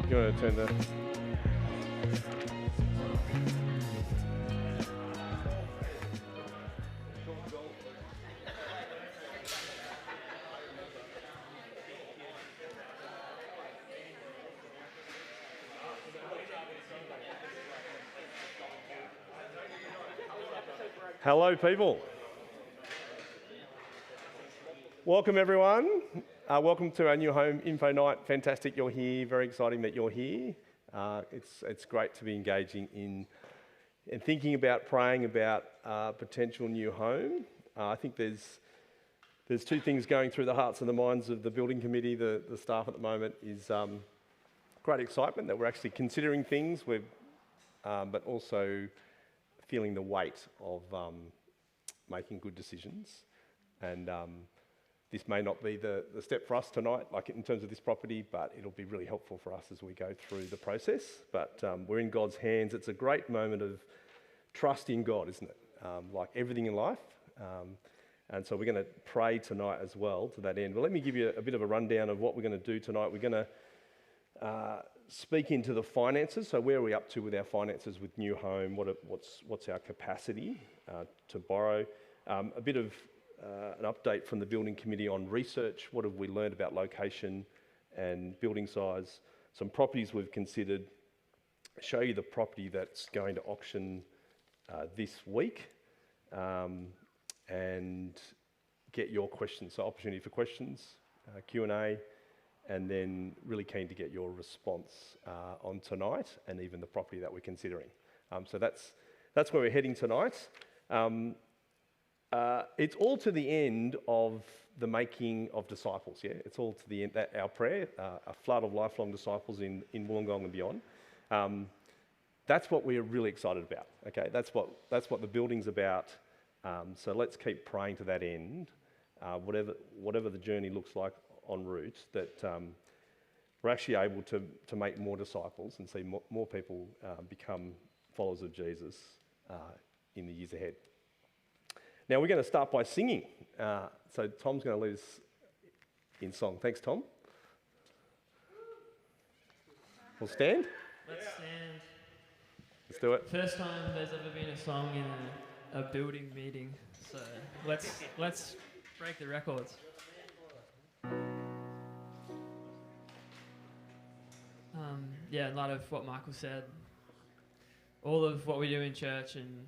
You want to turn the... Hello, people. Welcome, everyone. Welcome to our new home info night. Fantastic you're here. Very exciting that you're here. It's great to be engaging in and thinking about, praying about potential new home. I think there's two things going through the hearts and the minds of the building committee, the staff at the moment, is great excitement that we're actually considering things, but also feeling the weight of making good decisions. And this may not be the step for us tonight, like in terms of this property, but it'll be really helpful for us as we go through the process. But we're in God's hands. It's a great moment of trust in God, isn't it? Like everything in life. And so we're going to pray tonight as well to that end. Well, let me give you a bit of a rundown of what we're going to do tonight. We're going to speak into the finances. So where are we up to with our finances with new home? What's our capacity to borrow? A bit of an update from the building committee on research. What have we learned about location and building size? Some properties we've considered. Show you the property that's going to auction this week, and get your questions. So opportunity for questions, Q&A, and then really keen to get your response on tonight and even the property that we're considering. So that's where we're heading tonight. It's all to the end of the making of disciples, yeah? It's all to the end, that our prayer, a flood of lifelong disciples in Wollongong and beyond. That's what we're really excited about, okay? That's what the building's about. So let's keep praying to that end, whatever the journey looks like en route, that we're actually able to make more disciples and see more people become followers of Jesus in the years ahead. Now we're going to start by singing. So Tom's going to lead us in song. Thanks, Tom. We'll stand. Let's stand. Let's do it. First time there's ever been a song in a building meeting, so let's break the records. In light of what Michael said, all of what we do in church and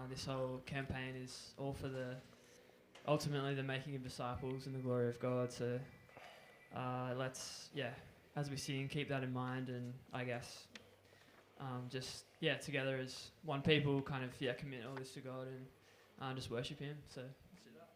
this whole campaign is all for ultimately the making of disciples and the glory of God. So let's, as we sing, keep that in mind, and I guess together as one people kind of commit all this to God and just worship Him. So let's do that.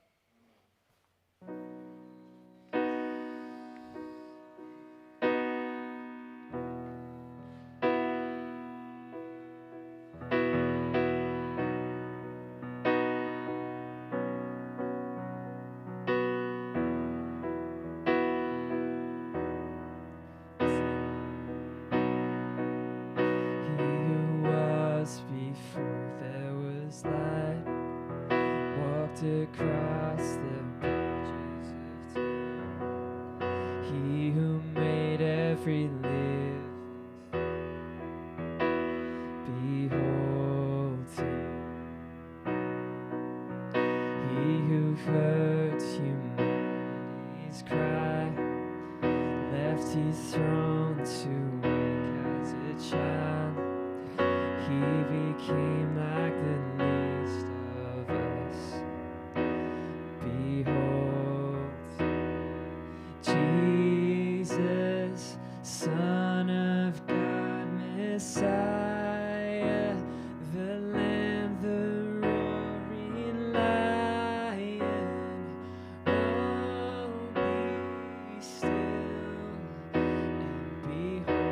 Across the bridges of time, He who made every living thing, behold Him. He who heard humanity's cry, left His throne to wake as it shone. He became like the least of us. Behold, Jesus, Son of God, Messiah, the Lamb, the roaring Lion. Oh, be still and behold.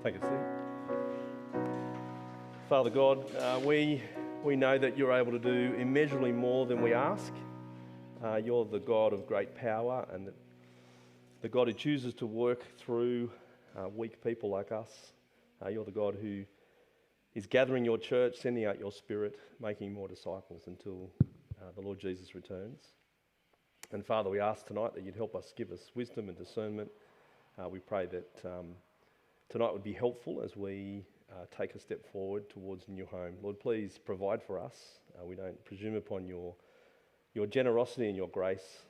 Take a seat. Father God, we know that you're able to do immeasurably more than we ask. You're the God of great power and the God who chooses to work through weak people like us. You're the God who is gathering your church, sending out your Spirit, making more disciples until the Lord Jesus returns. And Father, we ask tonight that you'd help us, give us wisdom and discernment. We pray that tonight would be helpful as we take a step forward towards a new home. Lord, please provide for us. We don't presume upon your generosity and your grace,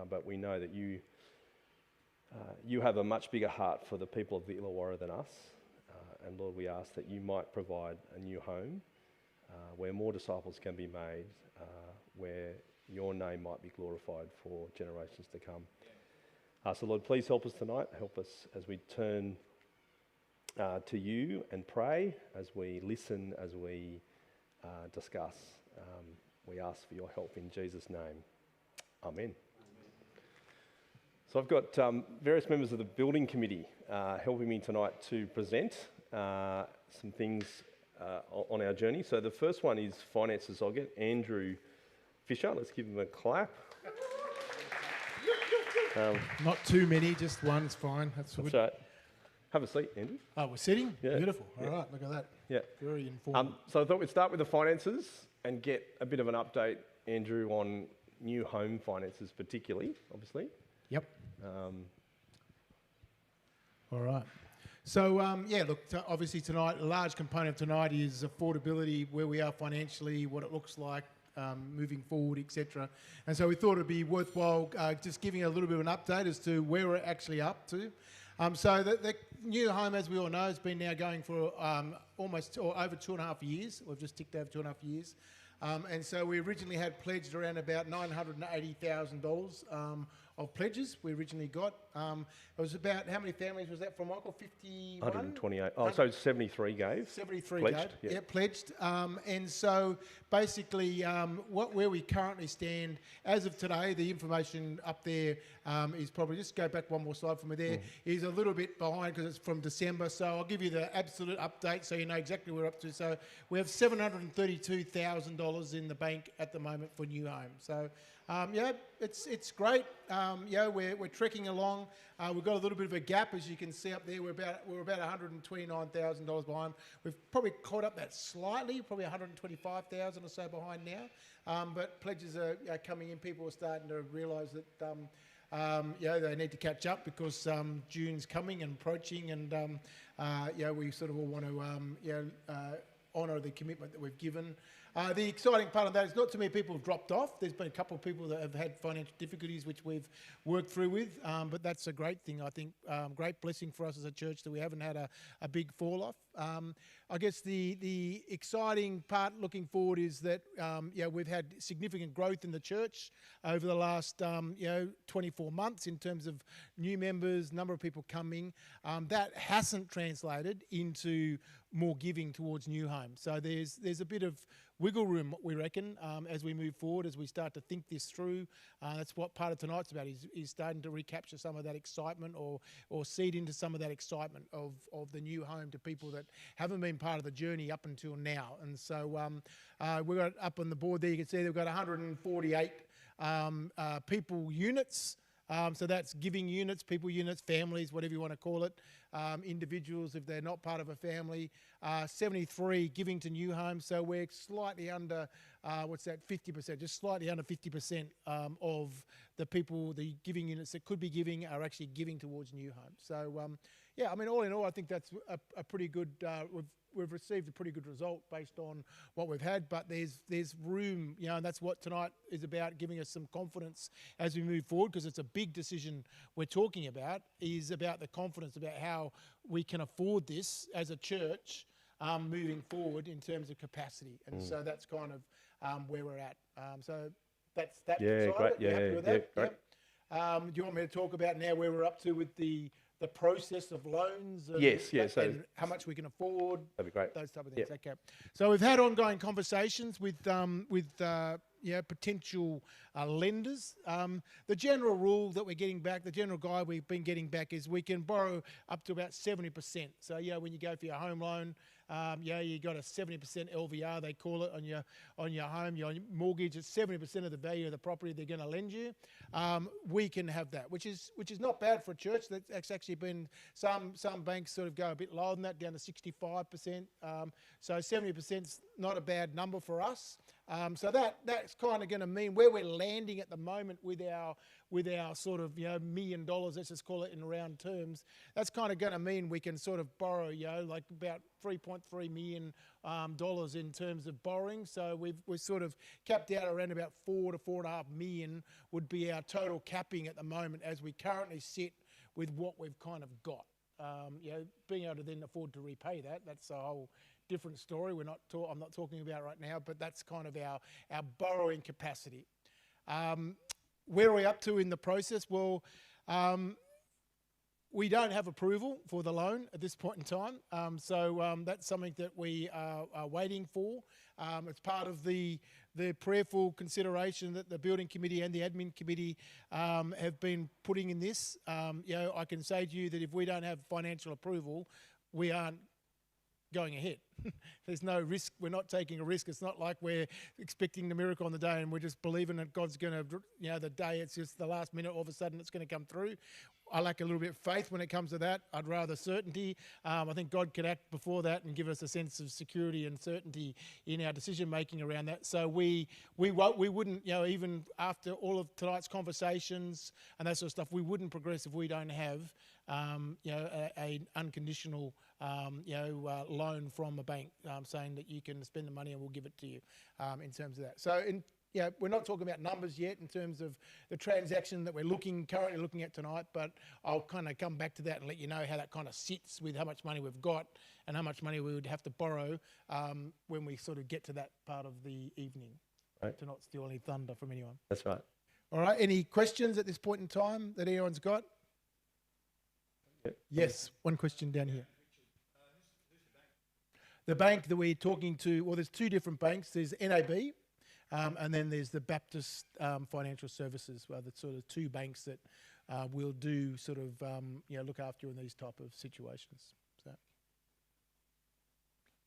but we know that you have a much bigger heart for the people of the Illawarra than us. And Lord, we ask that you might provide a new home where more disciples can be made, where your name might be glorified for generations to come. So Lord, please help us tonight. Help us as we turn to you and pray, as we listen, as we discuss. We ask for your help in Jesus' name. Amen. So I've got various members of the building committee helping me tonight to present some things on our journey. So the first one is finances. I'll get Andrew Fisher. Let's give him a clap. Not too many, just one's fine. That's good. Right. Have a seat, Andrew. Oh, we're sitting? Yeah. Beautiful. All Yeah. right, look at that. Yeah. Very informed. So I thought we'd start with the finances and get a bit of an update, Andrew, on new home finances particularly, obviously. Yep. All right. So, obviously tonight, a large component of tonight is affordability, where we are financially, what it looks like, moving forward, etc. And so we thought it'd be worthwhile just giving a little bit of an update as to where we're actually up to. So the new home, as we all know, has been now going for almost or over 2.5 years. We've just ticked over 2.5 years. And so we originally had pledged around about $980,000 of pledges we originally got. It was about, how many families was that from, Michael? 51? 128. Oh, so 73 gave. 73 pledged, gave, yeah. pledged. And so basically where we currently stand, as of today, the information up there is probably, just go back one more slide for me there, is a little bit behind because it's from December. So I'll give you the absolute update so you know exactly where we're up to. So we have $732,000 in the bank at the moment for new home. So it's great. We're trekking along. We've got a little bit of a gap, as you can see up there. We're about $129,000 behind. We've probably caught up that slightly, probably $125,000 or so behind now. But pledges are coming in. People are starting to realise that they need to catch up because June's coming and approaching, and we sort of all want to honour the commitment that we've given. The exciting part of that is not too many people have dropped off. There's been a couple of people that have had financial difficulties, which we've worked through with, but that's a great thing, I think. Great blessing for us as a church that we haven't had a big fall off. I guess the exciting part looking forward is that we've had significant growth in the church over the last 24 months in terms of new members, number of people coming. That hasn't translated into more giving towards new homes. So there's a bit of wiggle room, we reckon, as we move forward, as we start to think this through. That's what part of tonight's about, is starting to recapture some of that excitement or seed into some of that excitement of the new home to people that haven't been part of the journey up until now. And so we've got up on the board there, you can see they've got 148 people units. So that's giving units, people units, families, whatever you want to call it, individuals if they're not part of a family, 73 giving to new homes. So we're slightly under, 50%, just slightly under 50% of the people, the giving units that could be giving are actually giving towards new homes. So, all in all, I think that's a pretty good, we've received a pretty good result based on what we've had, but there's room, and that's what tonight is about, giving us some confidence as we move forward, because it's a big decision we're talking about, is about the confidence about how we can afford this as a church moving forward in terms of capacity. And so that's kind of where we're at. So that's that. Yeah, side great. of it. You happy with that? Yeah, great. Yep. Do you want me to talk about now where we're up to with the process of loans and, Yes, yeah, so and how much we can afford? that'd be great. Those type of things. Okay. So we've had ongoing conversations with potential lenders. The general rule that we're getting back, the general guide we've been getting back is we can borrow up to about 70%. So when you go for your home loan, you got a 70% LVR, they call it, on your home, your mortgage. It's 70% of the value of the property they're going to lend you. We can have that, which is not bad for a church. That's actually been some banks sort of go a bit lower than that, down to 65%. So 70% is not a bad number for us. So that's kind of going to mean where we're landing at the moment with our sort of $1 million, let's just call it in round terms. That's kind of going to mean we can sort of borrow like about $3.3 million in terms of borrowing. So we're sort of capped out around about $4 to $4.5 million would be our total capping at the moment as we currently sit with what we've kind of got. Being able to then afford to repay that's a whole different story. I'm not talking about right now, but that's kind of our borrowing capacity. Where are we up to in the process? Well, we don't have approval for the loan at this point in time. So that's something that we are waiting for. It's part of the prayerful consideration that the building committee and the admin committee have been putting in this. I can say to you that if we don't have financial approval, we aren't going ahead. There's no risk. We're not taking a risk. It's not like we're expecting the miracle on the day and we're just believing that God's going to, the day it's just the last minute, all of a sudden it's going to come through. I lack a little bit of faith when it comes to that. I'd rather certainty. I think God could act before that and give us a sense of security and certainty in our decision making around that. So we wouldn't, even after all of tonight's conversations and that sort of stuff, we wouldn't progress if we don't have, an unconditional, loan from a bank saying that you can spend the money and we'll give it to you in terms of that. So we're not talking about numbers yet in terms of the transaction that we're currently looking at tonight, but I'll kind of come back to that and let you know how that kind of sits with how much money we've got and how much money we would have to borrow when we sort of get to that part of the evening. Right. To not steal any thunder from anyone. That's right. All right. Any questions at this point in time that anyone's got? Yes. One question down here. The bank that we're talking to, well, there's two different banks. There's NAB, and then there's the Baptist Financial Services, the sort of two banks that will do sort of, look after you in these type of situations. So,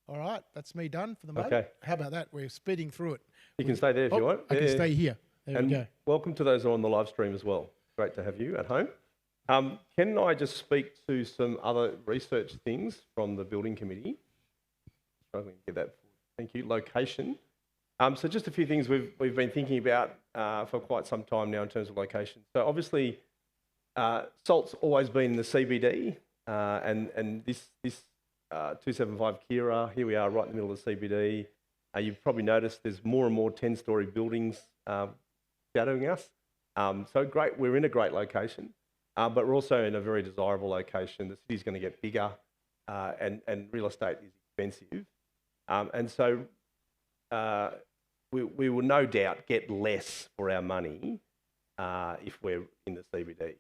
all right, that's me done for the moment. Okay. How about that? We're speeding through it. You can stay there if you want. I can stay here. There we go. Welcome to those on the live stream as well. Great to have you at home. Can I just speak to some other research things from the building committee? Struggling to get that. Thank you. Location. So just a few things we've been thinking about for quite some time now in terms of location. So obviously, SALT's always been in the CBD, and this 275 Kira, here we are right in the middle of the CBD. You've probably noticed there's more and more 10-storey buildings shadowing us. So great, we're in a great location, but we're also in a very desirable location. The city's going to get bigger, and real estate is expensive. And so we will no doubt get less for our money if we're in the CBD.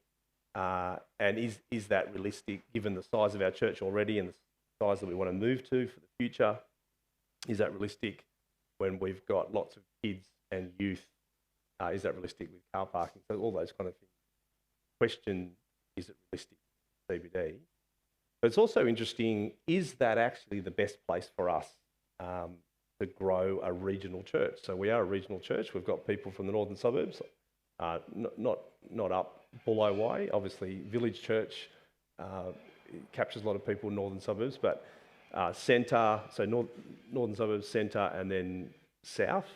And is that realistic given the size of our church already and the size that we want to move to for the future? Is that realistic when we've got lots of kids and youth? Is that realistic with car parking? So all those kind of things. Question, is it realistic in CBD? But it's also interesting, is that actually the best place for us to grow a regional church? So we are a regional church. We've got people from the northern suburbs, not up Bullo Way. Obviously, Village Church captures a lot of people in northern suburbs, but centre, so northern suburbs, centre, and then south.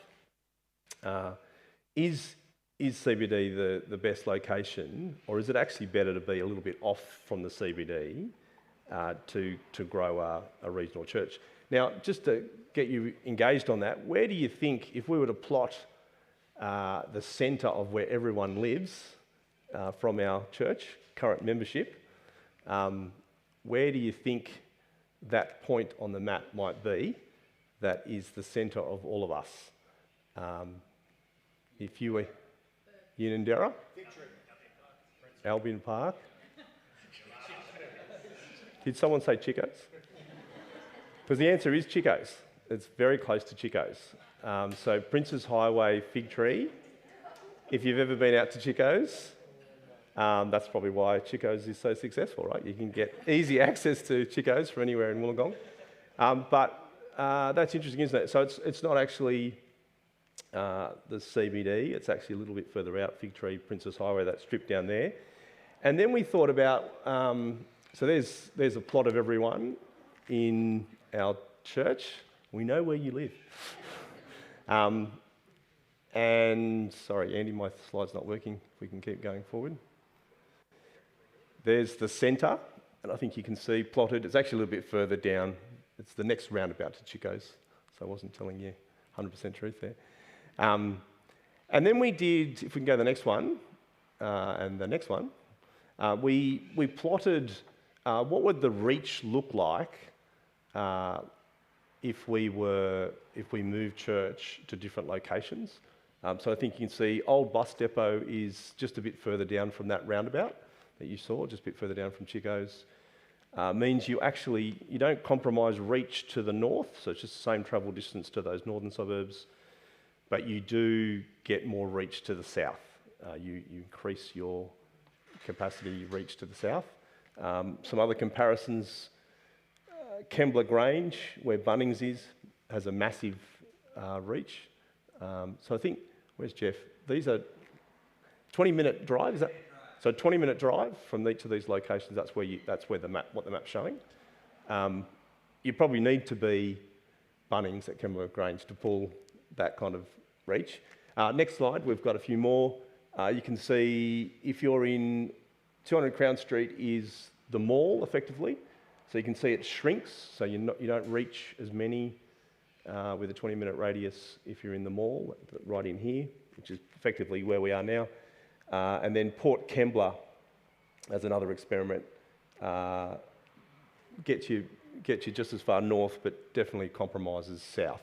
Is CBD the best location, or is it actually better to be a little bit off from the CBD to grow a regional church? Now, just to get you engaged on that, where do you think, if we were to plot the centre of where everyone lives from our church, current membership, where do you think that point on the map might be that is the centre of all of us? If you were Unanderra, Albion Park. Did someone say Chico's? Because the answer is Chico's. It's very close to Chico's. So Princes Highway Fig Tree. If you've ever been out to Chico's, that's probably why Chico's is so successful, right? You can get easy access to Chico's from anywhere in Wollongong. But that's interesting, isn't it? So it's not actually the CBD, it's actually a little bit further out, Fig Tree, Princes Highway, that strip down there. And then we thought about, so there's a plot of everyone in our church. We know where you live. And sorry, Andy, my slide's not working. If we can keep going forward. There's the centre, and I think you can see plotted. It's actually a little bit further down. It's the next roundabout to Chico's, so I wasn't telling you 100% truth there. And then we did, if we can go to the next one, and the next one, we plotted what would the reach look like if we moved church to different locations. So I think you can see Old Bus Depot is just a bit further down from that roundabout that you saw, just a bit further down from Chico's. Means you don't compromise reach to the north, so it's just the same travel distance to those northern suburbs, but you do get more reach to the south. You increase your capacity reach to the south. Some other comparisons, Kembla Grange, where Bunnings is, has a massive reach. So I think, where's Jeff? These are 20-minute drive, is that? So a 20-minute drive from each of these locations, that's where what the map's showing. You probably need to be Bunnings at Kembla Grange to pull that kind of reach. Next slide, we've got a few more. You can see if you're in 200 Crown Street is the mall, effectively. So you can see it shrinks, so you don't reach as many with a 20-minute radius if you're in the mall, right in here, which is effectively where we are now. And then Port Kembla, as another experiment, gets you just as far north, but definitely compromises south.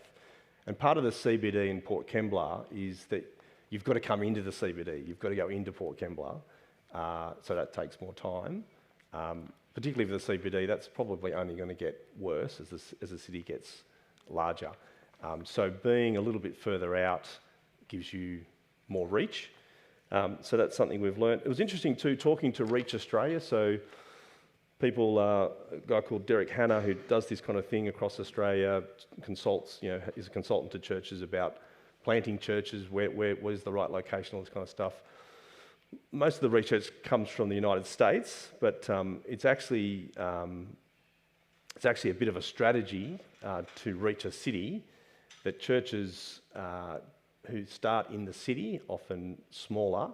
And part of the CBD in Port Kembla is that you've got to come into the CBD. You've got to go into Port Kembla, so that takes more time. Particularly for the CBD, that's probably only going to get worse as the city gets larger. So being a little bit further out gives you more reach. So that's something we've learned. It was interesting too, talking to Reach Australia. So people, a guy called Derek Hanna, who does this kind of thing across Australia, consults, is a consultant to churches about planting churches, where's the right location, all this kind of stuff. Most of the research comes from the United States, but it's actually a bit of a strategy to reach a city that churches who start in the city, often smaller,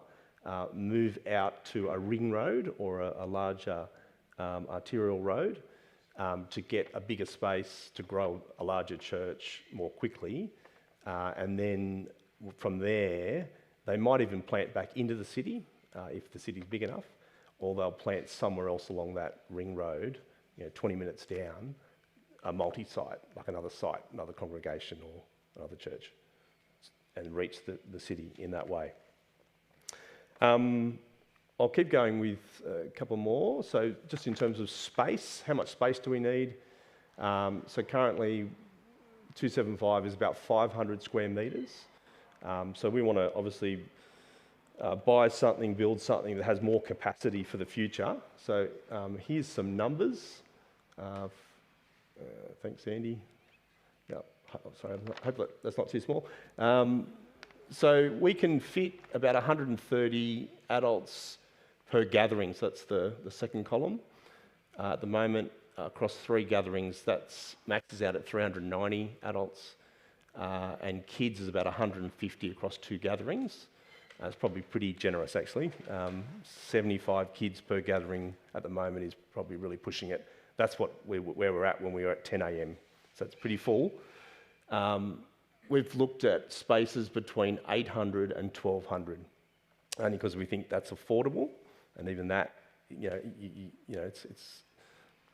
move out to a ring road or a larger arterial road to get a bigger space to grow a larger church more quickly. And then from there, they might even plant back into the city if the city's big enough, or they'll plant somewhere else along that ring road, 20 minutes down, a multi-site, like another site, another congregation or another church, and reach the city in that way. I'll keep going with a couple more. So just in terms of space, how much space do we need? So currently 275 is about 500 square metres. So we want to obviously buy something, build something that has more capacity for the future. So here's some numbers. Thanks, Andy. Yeah, sorry, I hope that's not too small. So we can fit about 130 adults per gathering. So that's the second column. At the moment, across 3 gatherings, that's maxes out at 390 adults, and kids is about 150 across 2 gatherings. It's probably pretty generous, actually. 75 kids per gathering at the moment is probably really pushing it. That's where we're at when we were at 10 a.m. So it's pretty full. We've looked at spaces between 800 and 1,200, only because we think that's affordable, and even that, it's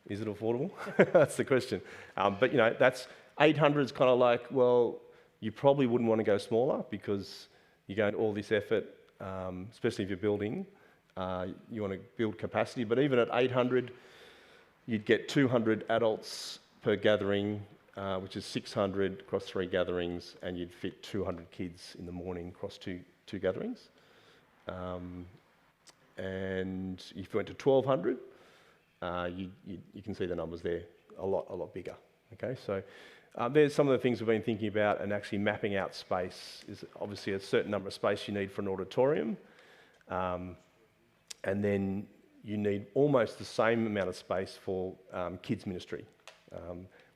is it affordable? That's the question. But that's 800 is kind of like, well, you probably wouldn't want to go smaller because you're going to all this effort, especially if you're building. You want to build capacity, but even at 800, you'd get 200 adults per gathering, which is 600 across 3 gatherings, and you'd fit 200 kids in the morning across two gatherings. And if you went to 1,200, you can see the numbers there, a lot bigger. Okay, so there's some of the things we've been thinking about, and actually mapping out space is obviously a certain number of space you need for an auditorium, and then you need almost the same amount of space for kids ministry.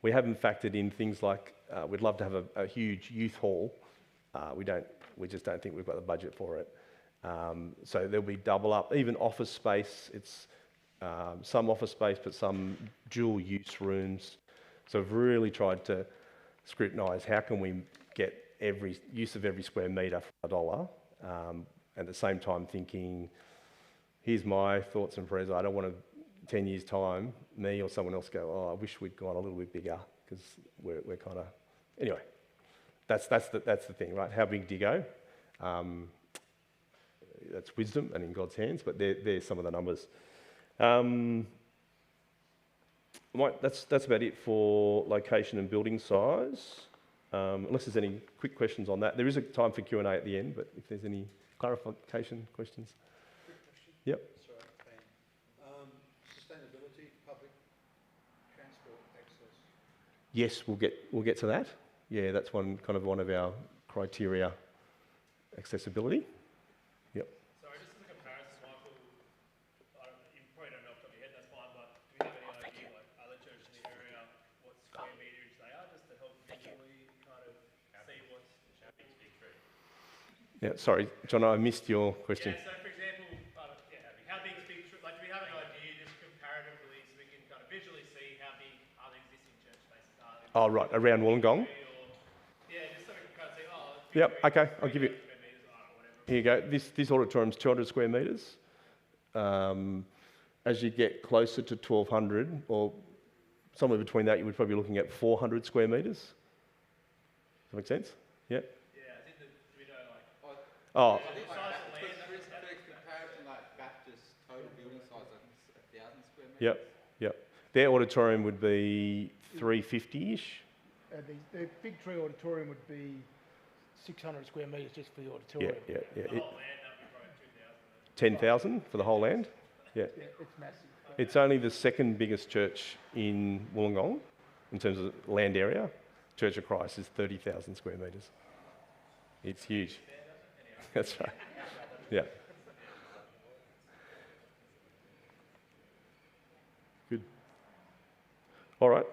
We haven't factored in things like we'd love to have a huge youth hall. We just don't think we've got the budget for it. So there'll be double up, even office space. It's some office space, but some dual use rooms. So we've really tried to scrutinise how can we get every use of every square metre for $1, at the same time thinking, here's my thoughts and prayers. I don't want to, 10 years' time, me or someone else go, oh, I wish we'd gone a little bit bigger, because we're kind of... Anyway, that's the thing, right? How big do you go? That's wisdom and in God's hands, but there's some of the numbers. That's about it for location and building size. Unless there's any quick questions on that. There is a time for Q&A at the end, but if there's any clarification questions. Quick question. Yep. Sorry, Ben. Sustainability, public transport access. Yes, we'll get to that. Yeah, that's one of our criteria. Accessibility. Yep. Sorry, just as a comparison, Michael, you probably don't know off the top of your head, that's fine, but do we have any idea, like other churches in the area, what square metres they are, just to help visually kind of see what's happening? Yeah, sorry, John, I missed your question. Yeah, so for example, how big is Big Tree? Like, do we have an idea, just comparatively, so we can kind of visually see how big other existing church spaces are? Oh, right, around Wollongong. Yeah, just so we can kind of see, Yep, okay, I'll give you... Here you go. This auditorium's 200 square metres. As you get closer to 1,200, or somewhere between that, you would probably be looking at 400 square metres. Does that make sense? Yeah? Yeah, I think that we know, like... Oh, For comparison, like Baptist total building size, like 1,000 square metres. yep. Their auditorium would be 350-ish. The Big Tree Auditorium would be 600 square metres just for the Yeah, auditorium. yeah. The whole land, that would be probably 2,000. 10,000 for the whole land. Yeah. Yeah, it's massive. It's only the second biggest church in Wollongong in terms of land area. Church of Christ is 30,000 square metres. It's huge. That's right. Yeah. Good. All right.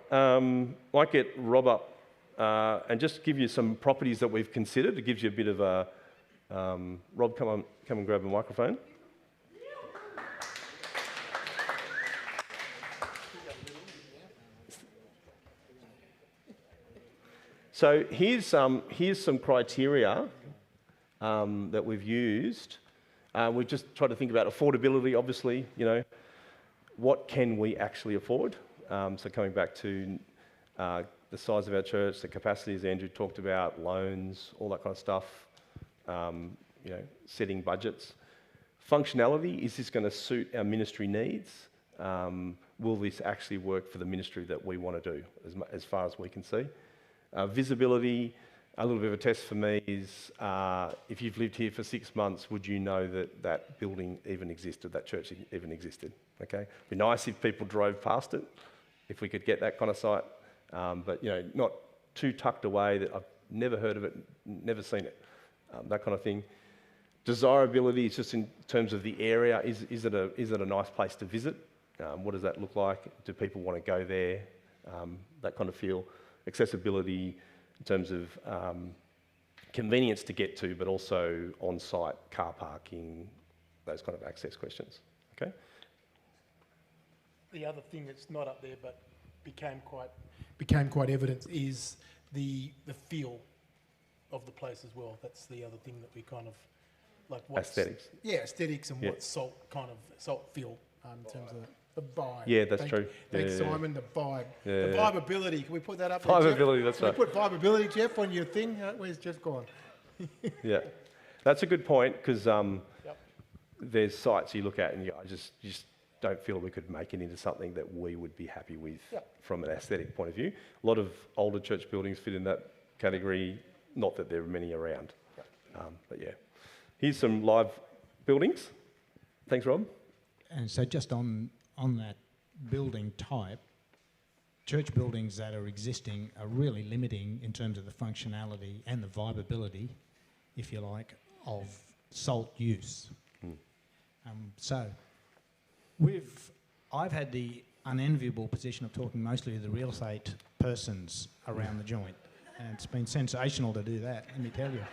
Might get Rob up and just give you some properties that we've considered. It gives you a bit of a... Rob, come and grab a microphone. So here's some criteria that we've used. We've just tried to think about affordability, obviously, what can we actually afford? So coming back to the size of our church, the capacities Andrew talked about, loans, all that kind of stuff, setting budgets. Functionality, is this going to suit our ministry needs? Will this actually work for the ministry that we want to do, as far as we can see? Visibility, a little bit of a test for me is if you've lived here for 6 months, would you know that that building even existed, that church even existed? Okay, it'd be nice if people drove past it, if we could get that kind of site, but not too tucked away that I've never heard of it, never seen it, that kind of thing. Desirability is just in terms of the area. Is it a nice place to visit? What does that look like? Do people want to go there? That kind of feel. Accessibility in terms of convenience to get to, but also on-site car parking, those kind of access questions. Okay. The other thing that's not up there but became quite evident is the feel of the place as well. That's the other thing that we kind of like. Aesthetics. Yeah, aesthetics and Yeah. what salt feel in terms of the vibe. Yeah, that's true. Thanks, Yeah. Simon. The vibe, Yeah. the vibeability. Can we put that up? there, Jeff? Viability, that's Can right. we put vibeability, Jeff, on your thing? Where's Jeff gone? Yeah, that's a good point because there's sites you look at and you just don't feel we could make it into something that we would be happy with from an aesthetic point of view. A lot of older church buildings fit in that category, not that there are many around. But yeah, here's some live buildings. Thanks, Rob. And so just on that building type, church buildings that are existing are really limiting in terms of the functionality and the viability, if you like, of salt use. So I've had the unenviable position of talking mostly to the real estate persons around the joint, and it's been sensational to do that, let me tell you.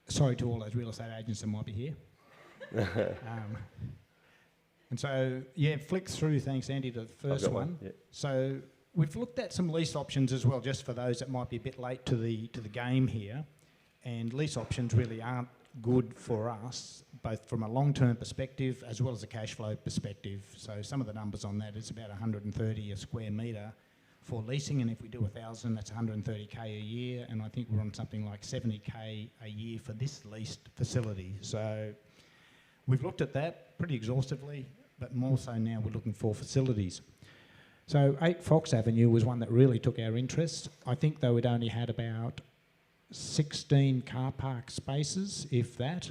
Sorry to all those real estate agents that might be here. And so, yeah, flick through, thanks Andy, to the first one. Yeah. So we've looked at some lease options as well, just for those that might be a bit late to the game here. And lease options really aren't good for us, both from a long-term perspective as well as a cash flow perspective. So some of the numbers on that is about 130 a square metre for leasing, and if we do 1,000, that's 130k a year, and I think we're on something like 70k a year for this leased facility. So we've looked at that pretty exhaustively, but more so now we're looking for facilities. So 8 Fox Avenue was one that really took our interest. I think though it only had about 16 car park spaces, if that.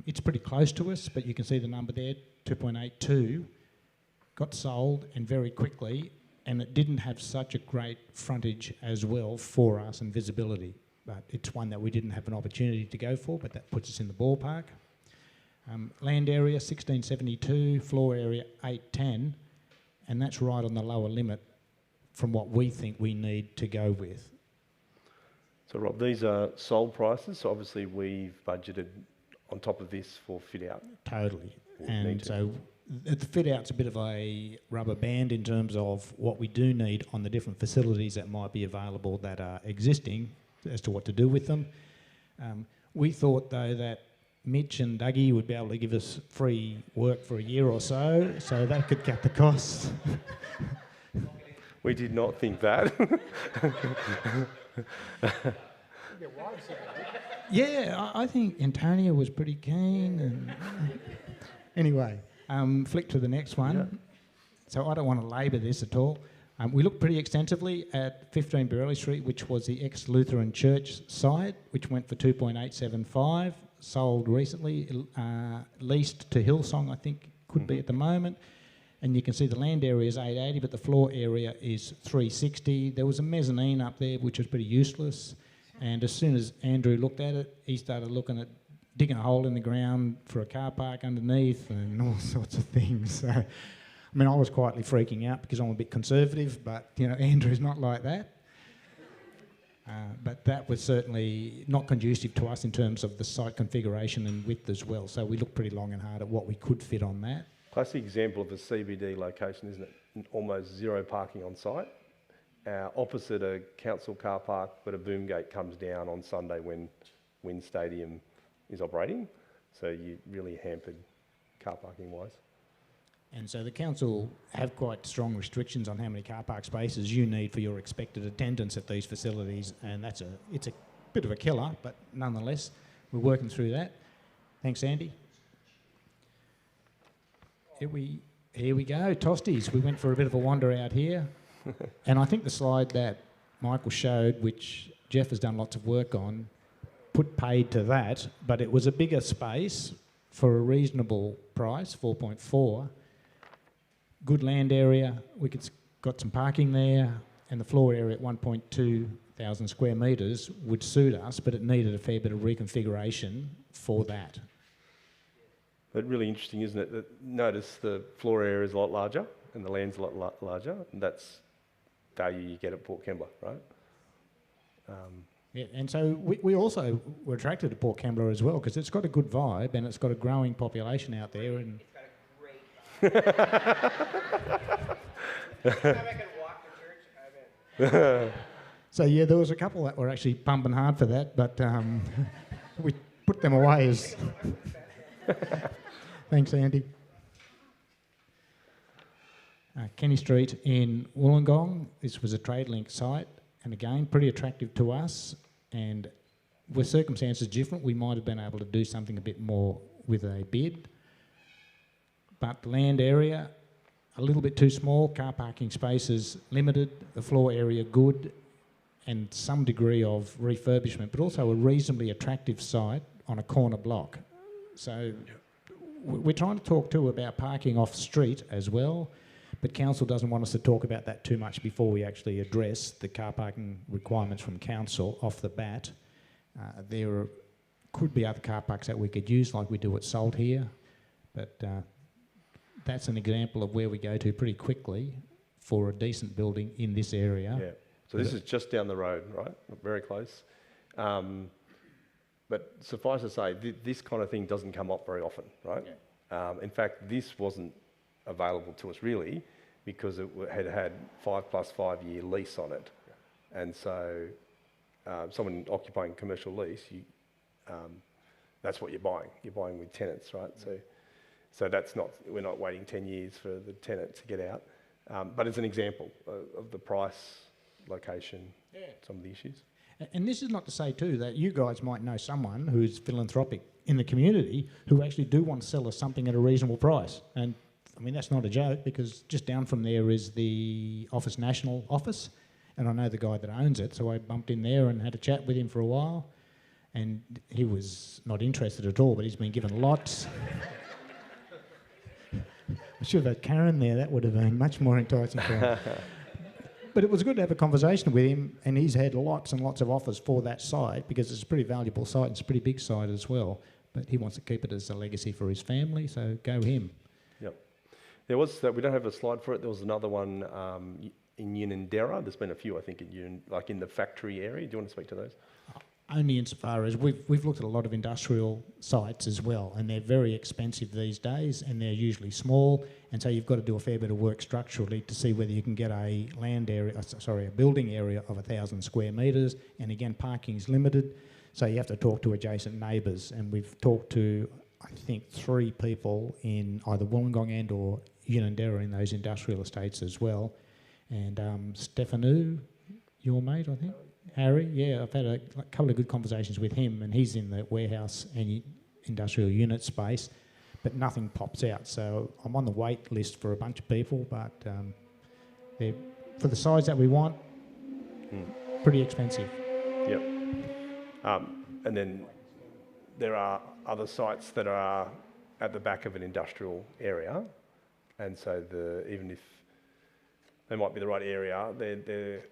It's pretty close to us, but you can see the number there, 2.82, got sold and very quickly, and it didn't have such a great frontage as well for us and visibility. But it's one that we didn't have an opportunity to go for, but that puts us in the ballpark. Land area 1672, floor area 810, and that's right on the lower limit from what we think we need to go with. So Rob, these are sold prices, so obviously we've budgeted on top of this for fit out. Totally. Need And to. so the fit out's a bit of a rubber band in terms of what we do need on the different facilities that might be available that are existing as to what to do with them. We thought though that Mitch and Dougie would be able to give us free work for a year or so that could cut the costs. We did not think that. Yeah, I think Antonia was pretty keen. And anyway, flick to the next one. Yeah. So I don't want to labour this at all. We looked pretty extensively at 15 Burley Street, which was the ex-Lutheran Church site, which went for 2.875, sold recently, leased to Hillsong, I think could be at the moment. And you can see the land area is 880, but the floor area is 360. There was a mezzanine up there, which was pretty useless. And as soon as Andrew looked at it, he started looking at digging a hole in the ground for a car park underneath and all sorts of things. So, I mean, I was quietly freaking out because I'm a bit conservative, but, you know, Andrew's not like that. But that was certainly not conducive to us in terms of the site configuration and width as well. So we looked pretty long and hard at what we could fit on that. Classic example of a CBD location, isn't it? Almost zero parking on site. Opposite a council car park, but a boom gate comes down on Sunday when WIN Stadium is operating. So you really hampered car parking wise. And so the council have quite strong restrictions on how many car park spaces you need for your expected attendance at these facilities, and it's a bit of a killer, but nonetheless, we're working through that. Thanks, Andy. Here we go, Tosties. We went for a bit of a wander out here, and I think the slide that Michael showed, which Jeff has done lots of work on, put paid to that, but it was a bigger space for a reasonable price, 4.4. Good land area, got some parking there, and the floor area at 1.2 thousand square metres would suit us, but it needed a fair bit of reconfiguration for that. But really interesting, isn't it? That notice the floor area is a lot larger and the land's a lot larger, and that's value you get at Port Kembla, right? Yeah, and so we also were attracted to Port Kembla as well because it's got a good vibe and it's got a growing population out there. And It's got a great vibe. Anytime I can walk to church, I'm in. so yeah, there was a couple that were actually pumping hard for that, but we put them away as... Thanks, Andy. Kenny Street in Wollongong. This was a TradeLink site, and again, pretty attractive to us. And were circumstances different, we might have been able to do something a bit more with a bid. But land area, a little bit too small, car parking spaces limited, the floor area good, and some degree of refurbishment, but also a reasonably attractive site on a corner block. So we're trying to talk too about parking off street as well, but council doesn't want us to talk about that too much before we actually address the car parking requirements from council off the bat. There could be other car parks that we could use, like we do at Salt here, but that's an example of where we go to pretty quickly for a decent building in this area. Yeah. So this is just down the road, right? Very close. But suffice to say, this kind of thing doesn't come up very often, right? Yeah. In fact, this wasn't available to us really because it had 5+5 year lease on it. Yeah. And so someone occupying commercial lease, that's what you're buying. You're buying with tenants, right? Mm. So that's not, we're not waiting 10 years for the tenant to get out. But it's an example of the price, location, some of the issues. And this is not to say too that you guys might know someone who's philanthropic in the community who actually do want to sell us something at a reasonable price. And I mean, that's not a joke, because just down from there is the Office National office, and I know the guy that owns it, so I bumped in there and had a chat with him for a while, and he was not interested at all, but he's been given lots. I should have had Karen there, that would have been much more enticing for him. But it was good to have a conversation with him, and he's had lots and lots of offers for that site because it's a pretty valuable site and it's a pretty big site as well. But he wants to keep it as a legacy for his family, so go him. Yep. There was, we don't have a slide for it, there was another one in Unanderra. There's been a few, I think, like in the factory area. Do you want to speak to those? Only insofar as we've looked at a lot of industrial sites as well, and they're very expensive these days, and they're usually small, and so you've got to do a fair bit of work structurally to see whether you can get a building area of 1,000 square metres, and again, parking's limited, so you have to talk to adjacent neighbours, and we've talked to, I think, 3 people in either Wollongong and or Unanderra in those industrial estates as well, and Stefanu, your mate, I think? Harry, yeah, I've had a couple of good conversations with him, and he's in the warehouse and industrial unit space, but nothing pops out. So I'm on the wait list for a bunch of people, but they're, for the size that we want, pretty expensive. Yep. And then there are other sites that are at the back of an industrial area, and so even if they might be the right area, they're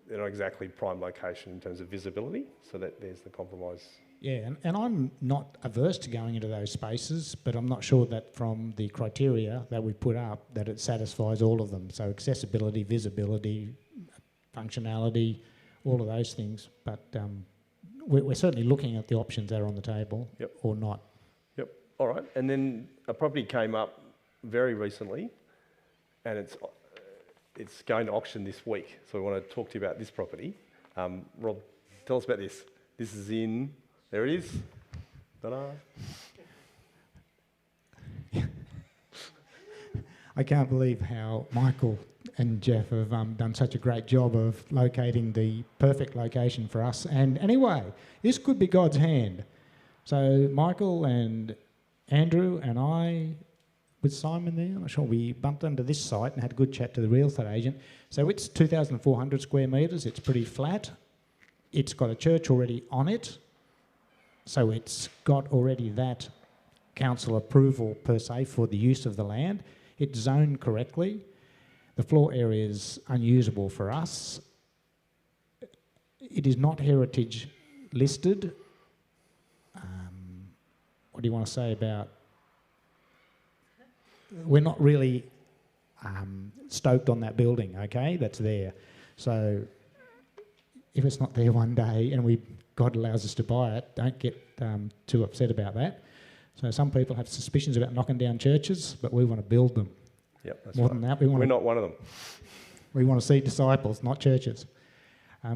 not exactly prime location in terms of visibility, so that there's the compromise. Yeah, and I'm not averse to going into those spaces, but I'm not sure that from the criteria that we put up that it satisfies all of them. So accessibility, visibility, functionality, all of those things. But we're certainly looking at the options that are on the table, Yep. or not. Yep. All right. And then a property came up very recently, and it's going to auction this week. So we want to talk to you about this property. Rob, tell us about this. This is in, there it is. Ta-da. I can't believe how Michael and Jeff have done such a great job of locating the perfect location for us. And anyway, this could be God's hand. So Michael and Andrew and I, with Simon there, I'm not sure, we bumped into this site and had a good chat to the real estate agent. So it's 2,400 square metres, it's pretty flat. It's got a church already on it. So it's got already that council approval per se for the use of the land. It's zoned correctly. The floor area is unusable for us. It is not heritage listed. What do you want to say about... We're not really stoked on that building, okay, that's there. So if it's not there one day and God allows us to buy it, don't get too upset about that. So some people have suspicions about knocking down churches, but we want to build them. Yep, that's More right. than that, we're not one of them. We want to see disciples, not churches.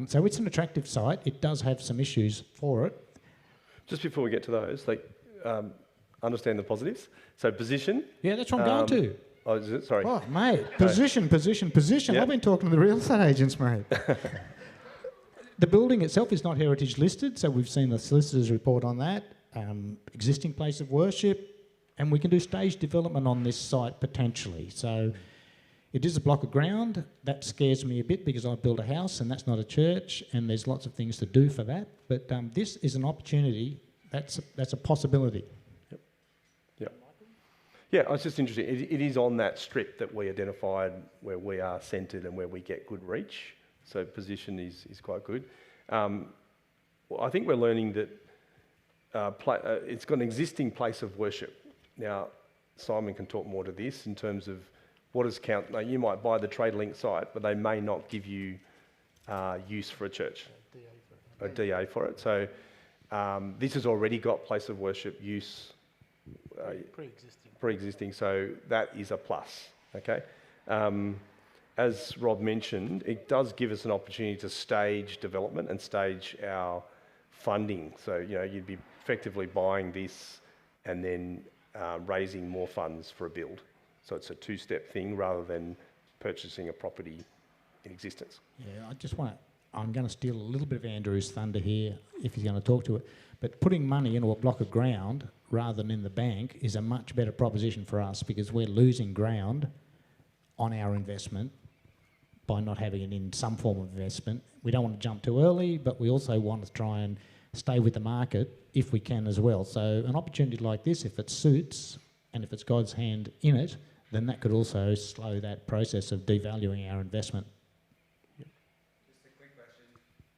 So it's an attractive site. It does have some issues for it. Just before we get to those, understand the positives. So position. Yeah, that's what I'm going to. Oh, is it? Sorry. Oh, mate, position. Yep. I've been talking to the real estate agents, mate. the building itself is not heritage listed, so we've seen the solicitor's report on that. Existing place of worship, and we can do stage development on this site potentially. So it is a block of ground. That scares me a bit because I've built a house and that's not a church, and there's lots of things to do for that. But this is an opportunity. That's a possibility. Yeah, I was just interested. It is on that strip that we identified where we are centred and where we get good reach. So position is quite good. Well, I think we're learning that it's got an existing place of worship. Now, Simon can talk more to this in terms of what does count. Now, you might buy the TradeLink site, but they may not give you use for a church, a DA for it. So this has already got place of worship use. Pre-existing, so that is a plus, okay? As Rob mentioned, it does give us an opportunity to stage development and stage our funding. So, you'd be effectively buying this and then raising more funds for a build. So it's a two-step thing rather than purchasing a property in existence. Yeah, I'm going to steal a little bit of Andrew's thunder here if he's going to talk to it, but putting money into a block of ground rather than in the bank is a much better proposition for us because we're losing ground on our investment by not having it in some form of investment. We don't want to jump too early, but we also want to try and stay with the market if we can as well. So an opportunity like this, if it suits and if it's God's hand in it, then that could also slow that process of devaluing our investment. Just a quick question.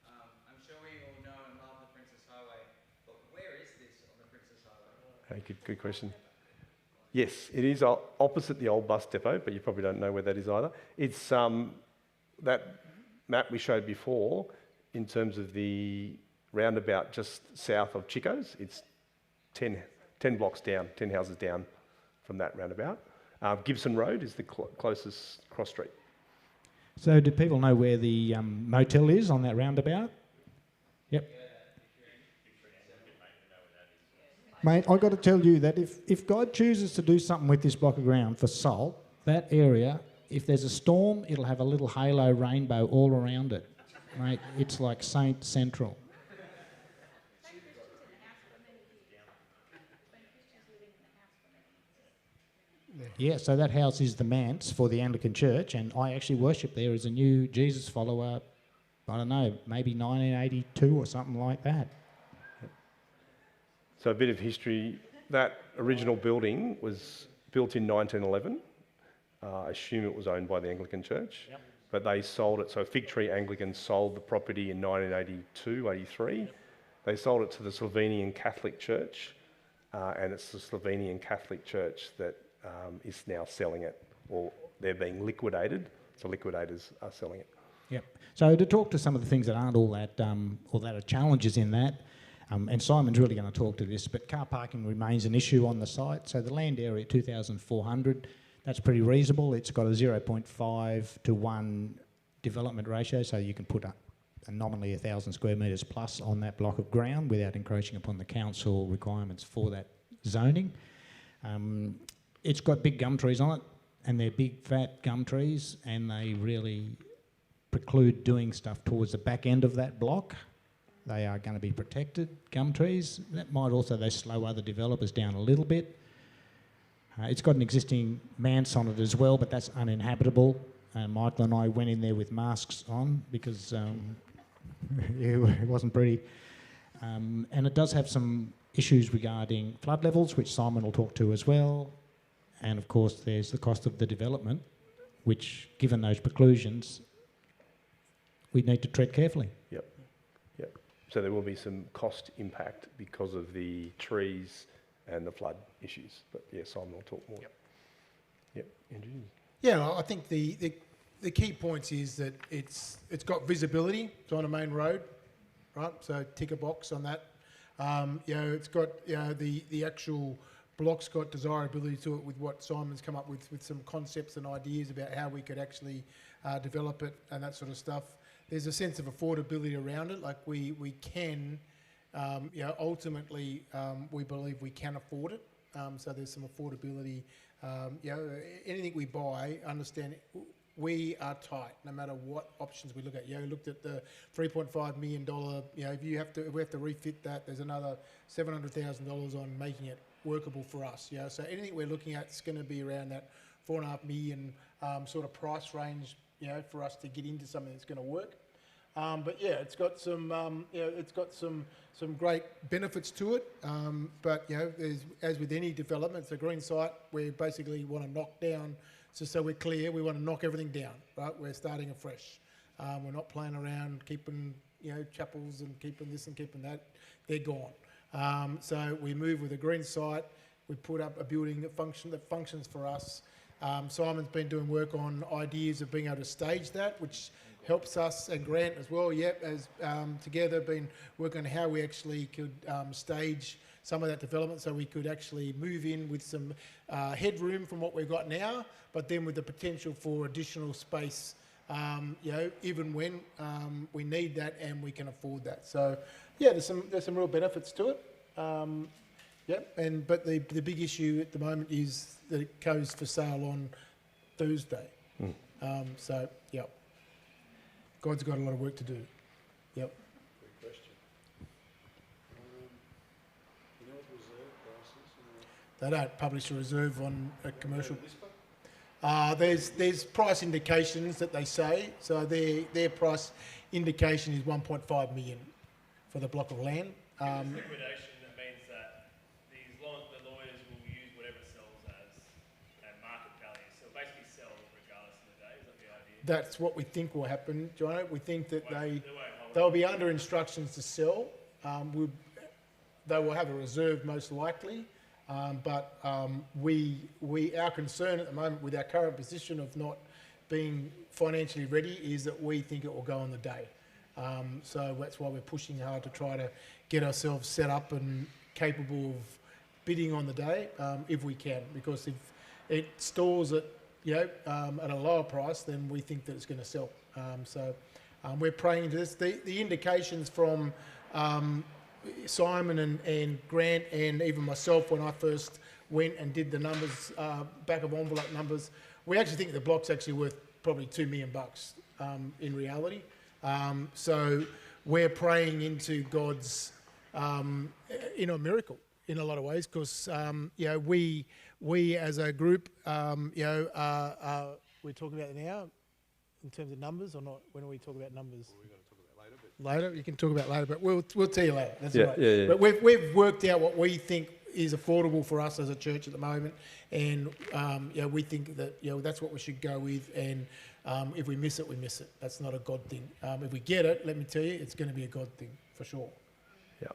I'm sure we all know and love the Princess Highway, but where is this on the Princess Highway? Okay, good question. Yes, it is opposite the old bus depot, but you probably don't know where that is either. It's that map we showed before in terms of the roundabout just south of Chico's. It's 10 blocks down, 10 houses down from that roundabout. Gibson Road is the closest cross street. So do people know where the motel is on that roundabout? Yep. Mate, I've got to tell you that if God chooses to do something with this block of ground for salt, that area, if there's a storm, it'll have a little halo rainbow all around it. Mate, it's like Saint Central. Yeah, so that house is the manse for the Anglican Church, and I actually worship there as a new Jesus follower, I don't know, maybe 1982 or something like that. So a bit of history. That original building was built in 1911. I assume it was owned by the Anglican Church, but they sold it. So Fig Tree Anglicans sold the property in 1982, 83. They sold it to the Slovenian Catholic Church, and it's the Slovenian Catholic Church that is now selling it, or they're being liquidated. So liquidators are selling it. Yep. So to talk to some of the things that aren't all that are challenges in that, and Simon's really going to talk to this, but car parking remains an issue on the site. So the land area, 2,400, that's pretty reasonable. It's got a 0.5 to 1 development ratio, so you can put a nominally 1,000 square metres plus on that block of ground without encroaching upon the council requirements for that zoning. It's got big gum trees on it, and they're big, fat gum trees, and they really preclude doing stuff towards the back end of that block. They are going to be protected gum trees. That might also, they slow other developers down a little bit. It's got an existing manse on it as well, but that's uninhabitable. Michael and I went in there with masks on because it wasn't pretty. And it does have some issues regarding flood levels, which Simon will talk to as well. And of course, there's the cost of the development, which, given those preclusions, we need to tread carefully. Yep. So there will be some cost impact because of the trees and the flood issues. But yeah, Simon will talk more. Yep. Andrew? Yeah, I think the key points is that it's got visibility. It's on a main road, right? So tick a box on that. It's got the actual block's got desirability to it with what Simon's come up with some concepts and ideas about how we could actually develop it and that sort of stuff. There's a sense of affordability around it. Like we can, ultimately, we believe we can afford it. So there's some affordability. Anything we buy, understand we are tight no matter what options we look at. You know, we looked at the $3.5 million, you know, if we have to refit that, there's another $700,000 on making it workable for us. You know, so anything we're looking at is going to be around that $4.5 million sort of price range, you know, for us to get into something that's going to work. But yeah, it's got some, you know, it's got some great benefits to it. But you know, as with any development, it's a green site. We basically want to knock down. So we're clear, we want to knock everything down. Right, we're starting afresh. We're not playing around, keeping, you know, chapels and keeping this and keeping that. They're gone. So we move with a green site. We put up a building that functions for us. Simon's been doing work on ideas of being able to stage that, which helps us, and Grant as well. Yep, as together been working on how we actually could stage some of that development, so we could actually move in with some headroom from what we've got now, but then with the potential for additional space. You know, even when we need that and we can afford that. So yeah, there's some real benefits to it. Yep, but the big issue at the moment is that it goes for sale on Thursday. So yep, God's got a lot of work to do. Yep. Good question. You know what the reserve price is? They don't publish a reserve on a commercial. There's price indications that they say. So their price indication is 1.5 million for the block of land. Liquidation, that means that the lawyers will use whatever sells as market value. So basically sell regardless of the day. Is that the idea? That's what we think will happen, Jono. We think that they'll be under instructions to sell. They will have a reserve most likely, but our concern at the moment with our current position of not being financially ready is that we think it will go on the day. So that's why we're pushing hard to try to get ourselves set up and capable of bidding on the day if we can, because if it stalls at at a lower price, then we think that it's going to sell. So we're praying into this. The indications from Simon and Grant and even myself when I first went and did the numbers, back of envelope numbers, we actually think the block's actually worth probably $2 million in reality. So we're praying into God's miracle in a lot of ways, because we as a group, we're talking about it now in terms of numbers or not. When are we talking about numbers? Well, we're going to talk about later. Later, you can talk about later, but we'll tell you later. That's Yeah, right. yeah. But we've worked out what we think is affordable for us as a church at the moment, and we think that that's what we should go with. And if we miss it, we miss it. That's not a God thing. If we get it, let me tell you, it's going to be a God thing for sure. Yeah.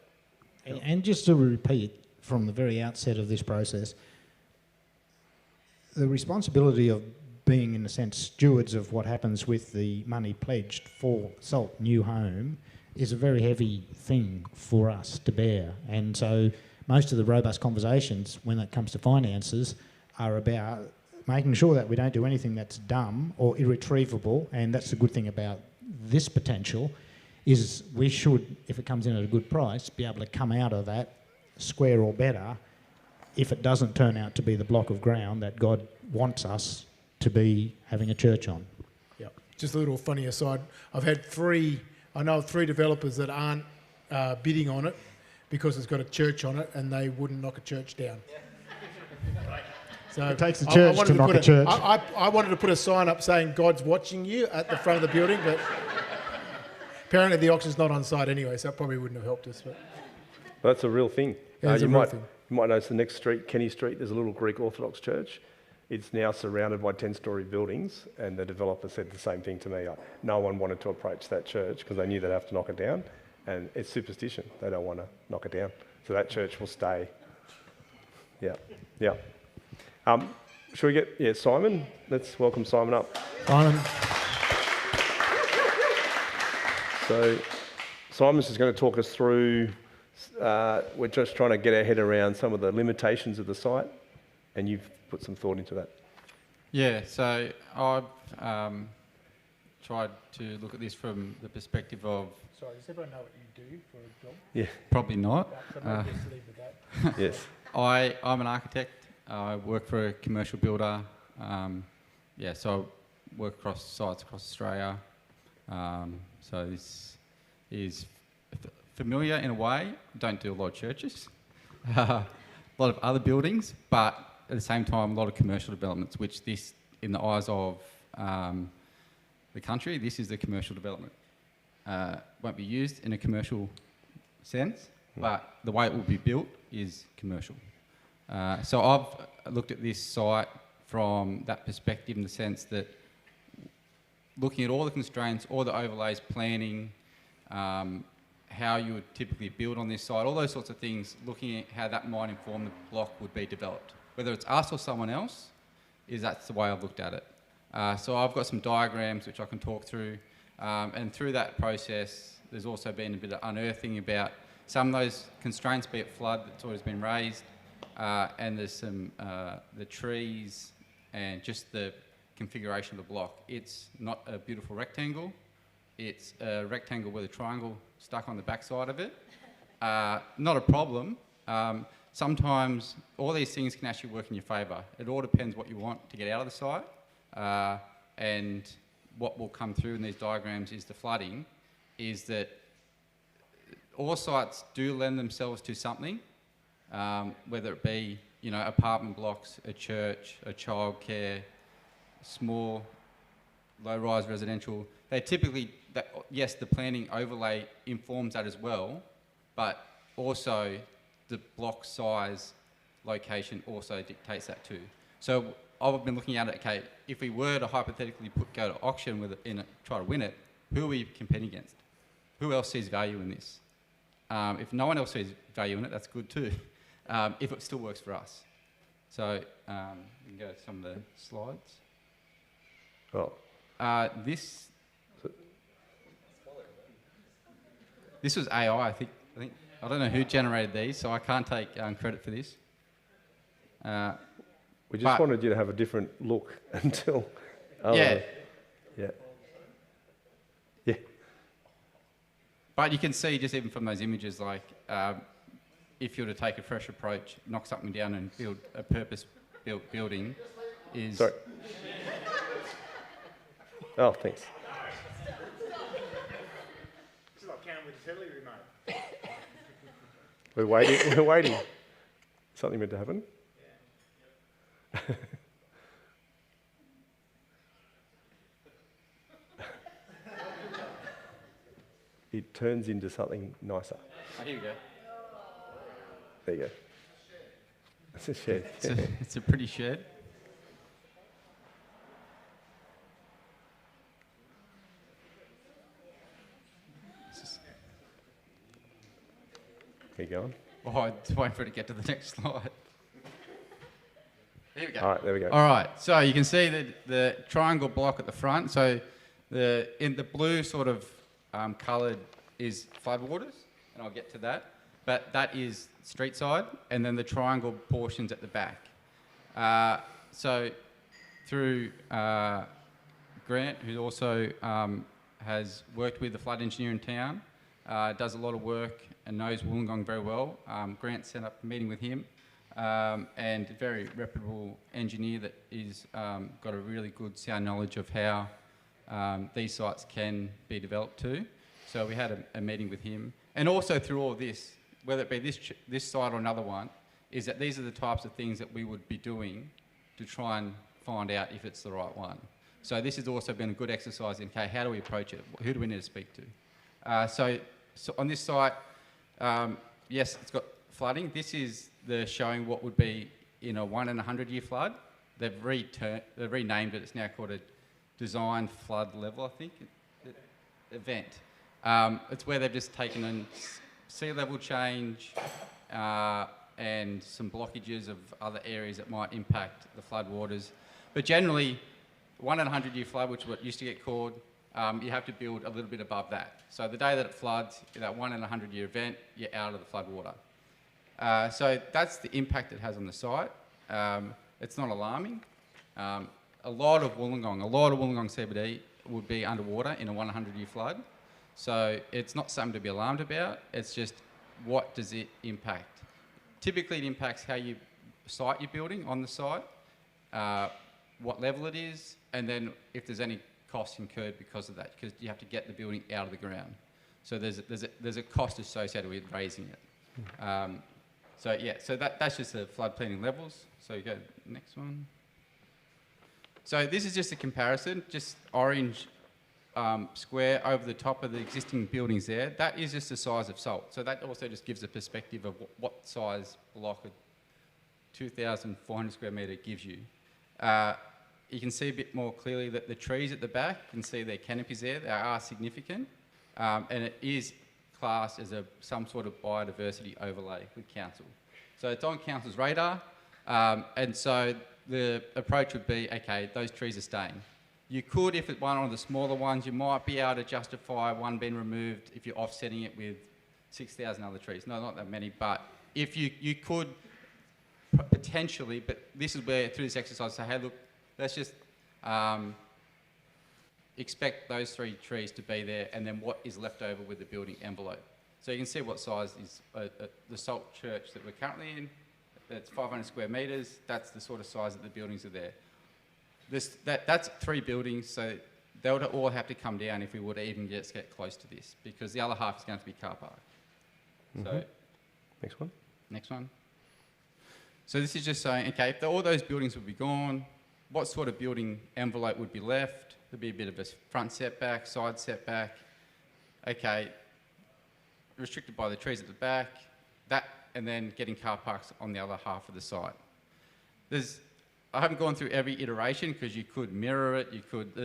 And just to repeat from the very outset of this process, the responsibility of being, in a sense, stewards of what happens with the money pledged for Salt New Home is a very heavy thing for us to bear. And so most of the robust conversations when it comes to finances are about making sure that we don't do anything that's dumb or irretrievable. And that's the good thing about this potential, is we should, if it comes in at a good price, be able to come out of that square or better if it doesn't turn out to be the block of ground that God wants us to be having a church on. Yeah. Just a little funny aside. I know of three developers that aren't bidding on it because it's got a church on it, and they wouldn't knock a church down. So It takes a church to knock a church. I wanted to put a sign up saying God's watching you at the front of the building, but apparently the auction's not on site anyway, so that probably wouldn't have helped us. But That's a real thing. Yeah, it's a real thing. You might notice the next street, Kenny Street, there's a little Greek Orthodox church. It's now surrounded by 10-storey buildings, and the developer said the same thing to me. No one wanted to approach that church because they knew they'd have to knock it down, and it's superstition. They don't want to knock it down. So that church will stay. Yeah. Shall we get Simon? Let's welcome Simon up. Simon. So Simon's just going to talk us through, we're just trying to get our head around some of the limitations of the site, and you've put some thought into that. Yeah, so I've tried to look at this from the perspective of... Sorry, does everyone know what you do for a job? Yeah. Probably not. So maybe just leave with that. Yes. I'm an architect. I work for a commercial builder. So work across sites across Australia. So this is familiar in a way. Don't do a lot of churches, a lot of other buildings, but at the same time, a lot of commercial developments, which this, in the eyes of the country, this is the commercial development. Won't be used in a commercial sense, but the way it will be built is commercial. So I've looked at this site from that perspective, in the sense that looking at all the constraints, all the overlays, planning, how you would typically build on this site, all those sorts of things, looking at how that might inform the block would be developed. Whether it's us or someone else, that's the way I've looked at it. So I've got some diagrams which I can talk through, and through that process, there's also been a bit of unearthing about some of those constraints, be it flood that's always been raised, and there's some, the trees and just the configuration of the block. It's not a beautiful rectangle. It's a rectangle with a triangle stuck on the backside of it. Not a problem. Sometimes all these things can actually work in your favour. It all depends what you want to get out of the site. And what will come through in these diagrams is the flooding, is that all sites do lend themselves to something, whether it be, you know, apartment blocks, a church, a childcare, small, low-rise residential. They typically, yes, the planning overlay informs that as well, but also the block size, location also dictates that too. So I've been looking at it, okay, if we were to hypothetically go to auction with it, try to win it, who are we competing against? Who else sees value in this? If no one else sees value in it, that's good too, if it still works for us. So we can go to some of the slides. Well, this was AI, I think. I don't know who generated these, so I can't take credit for this. we just wanted you to have a different look until... Yeah. Yeah. Yeah. But you can see just even from those images, like if you were to take a fresh approach, knock something down and build a purpose-built building is... Sorry. Oh, thanks. It's like counting with the telly remote. We're waiting. We're waiting. Something meant to happen. It turns into something nicer. Oh, here we go. There you go. It's a shed. It's a pretty shed. Keep going. Oh, I'm just waiting for it to get to the next slide. Here we go. All right, there we go. All right, so you can see the triangle block at the front. So in the blue sort of coloured is floodwaters, and I'll get to that. But that is street side, and then the triangle portions at the back. So through Grant, who also has worked with the flood engineer in town, does a lot of work and knows Wollongong very well. Grant set up a meeting with him, and a very reputable engineer that is got a really good sound knowledge of how these sites can be developed too. So we had a meeting with him. And also through all this, whether it be this site or another one, is that these are the types of things that we would be doing to try and find out if it's the right one. So this has also been a good exercise in, okay, how do we approach it? Who do we need to speak to? So on this site, yes, it's got flooding. This is showing what would be in a 1 in 100 year flood. They've renamed it. It's now called a design flood level, I think, event. It's where they've just taken in sea level change and some blockages of other areas that might impact the flood waters. But generally, 1 in 100 year flood, which is what used to get called, you have to build a little bit above that. So the day that it floods, that 1 in 100 year event, you're out of the flood water. So that's the impact it has on the site. It's not alarming. A lot of Wollongong CBD would be underwater in a 1 in 100 year flood. So it's not something to be alarmed about. It's just what does it impact? Typically it impacts how you site you're building on the site. what level it is, and then if there's any costs incurred because of that, because you have to get the building out of the ground. So there's a cost associated with raising it. So that's just the floodplain levels. So you go next one. So this is just a comparison, just orange square over the top of the existing buildings there. That is just the size of salt. So that also just gives a perspective of what size block a 2,400 square metre gives you. You can see a bit more clearly that the trees at the back, you can see their canopies there, they are significant. And it is classed as some sort of biodiversity overlay with council. So it's on council's radar. And so the approach would be, okay, those trees are staying. You could, if it's one of the smaller ones, you might be able to justify one being removed if you're offsetting it with 6,000 other trees. No, not that many, but if you could potentially, but this is where through this exercise say, hey, look, let's just expect those 3 trees to be there, and then what is left over with the building envelope. So you can see what size is the Salt Church that we're currently in. It's 500 square metres. That's the sort of size that the buildings are there. That's 3 buildings, so they would all have to come down if we would even just get close to this, because the other half is going to be car park. So, Next one. next one. So this is just saying, okay, if all those buildings would be gone, what sort of building envelope would be left? There'd be a bit of a front setback, side setback. Okay, restricted by the trees at the back, that, and then getting car parks on the other half of the site. I haven't gone through every iteration because you could mirror it, you could,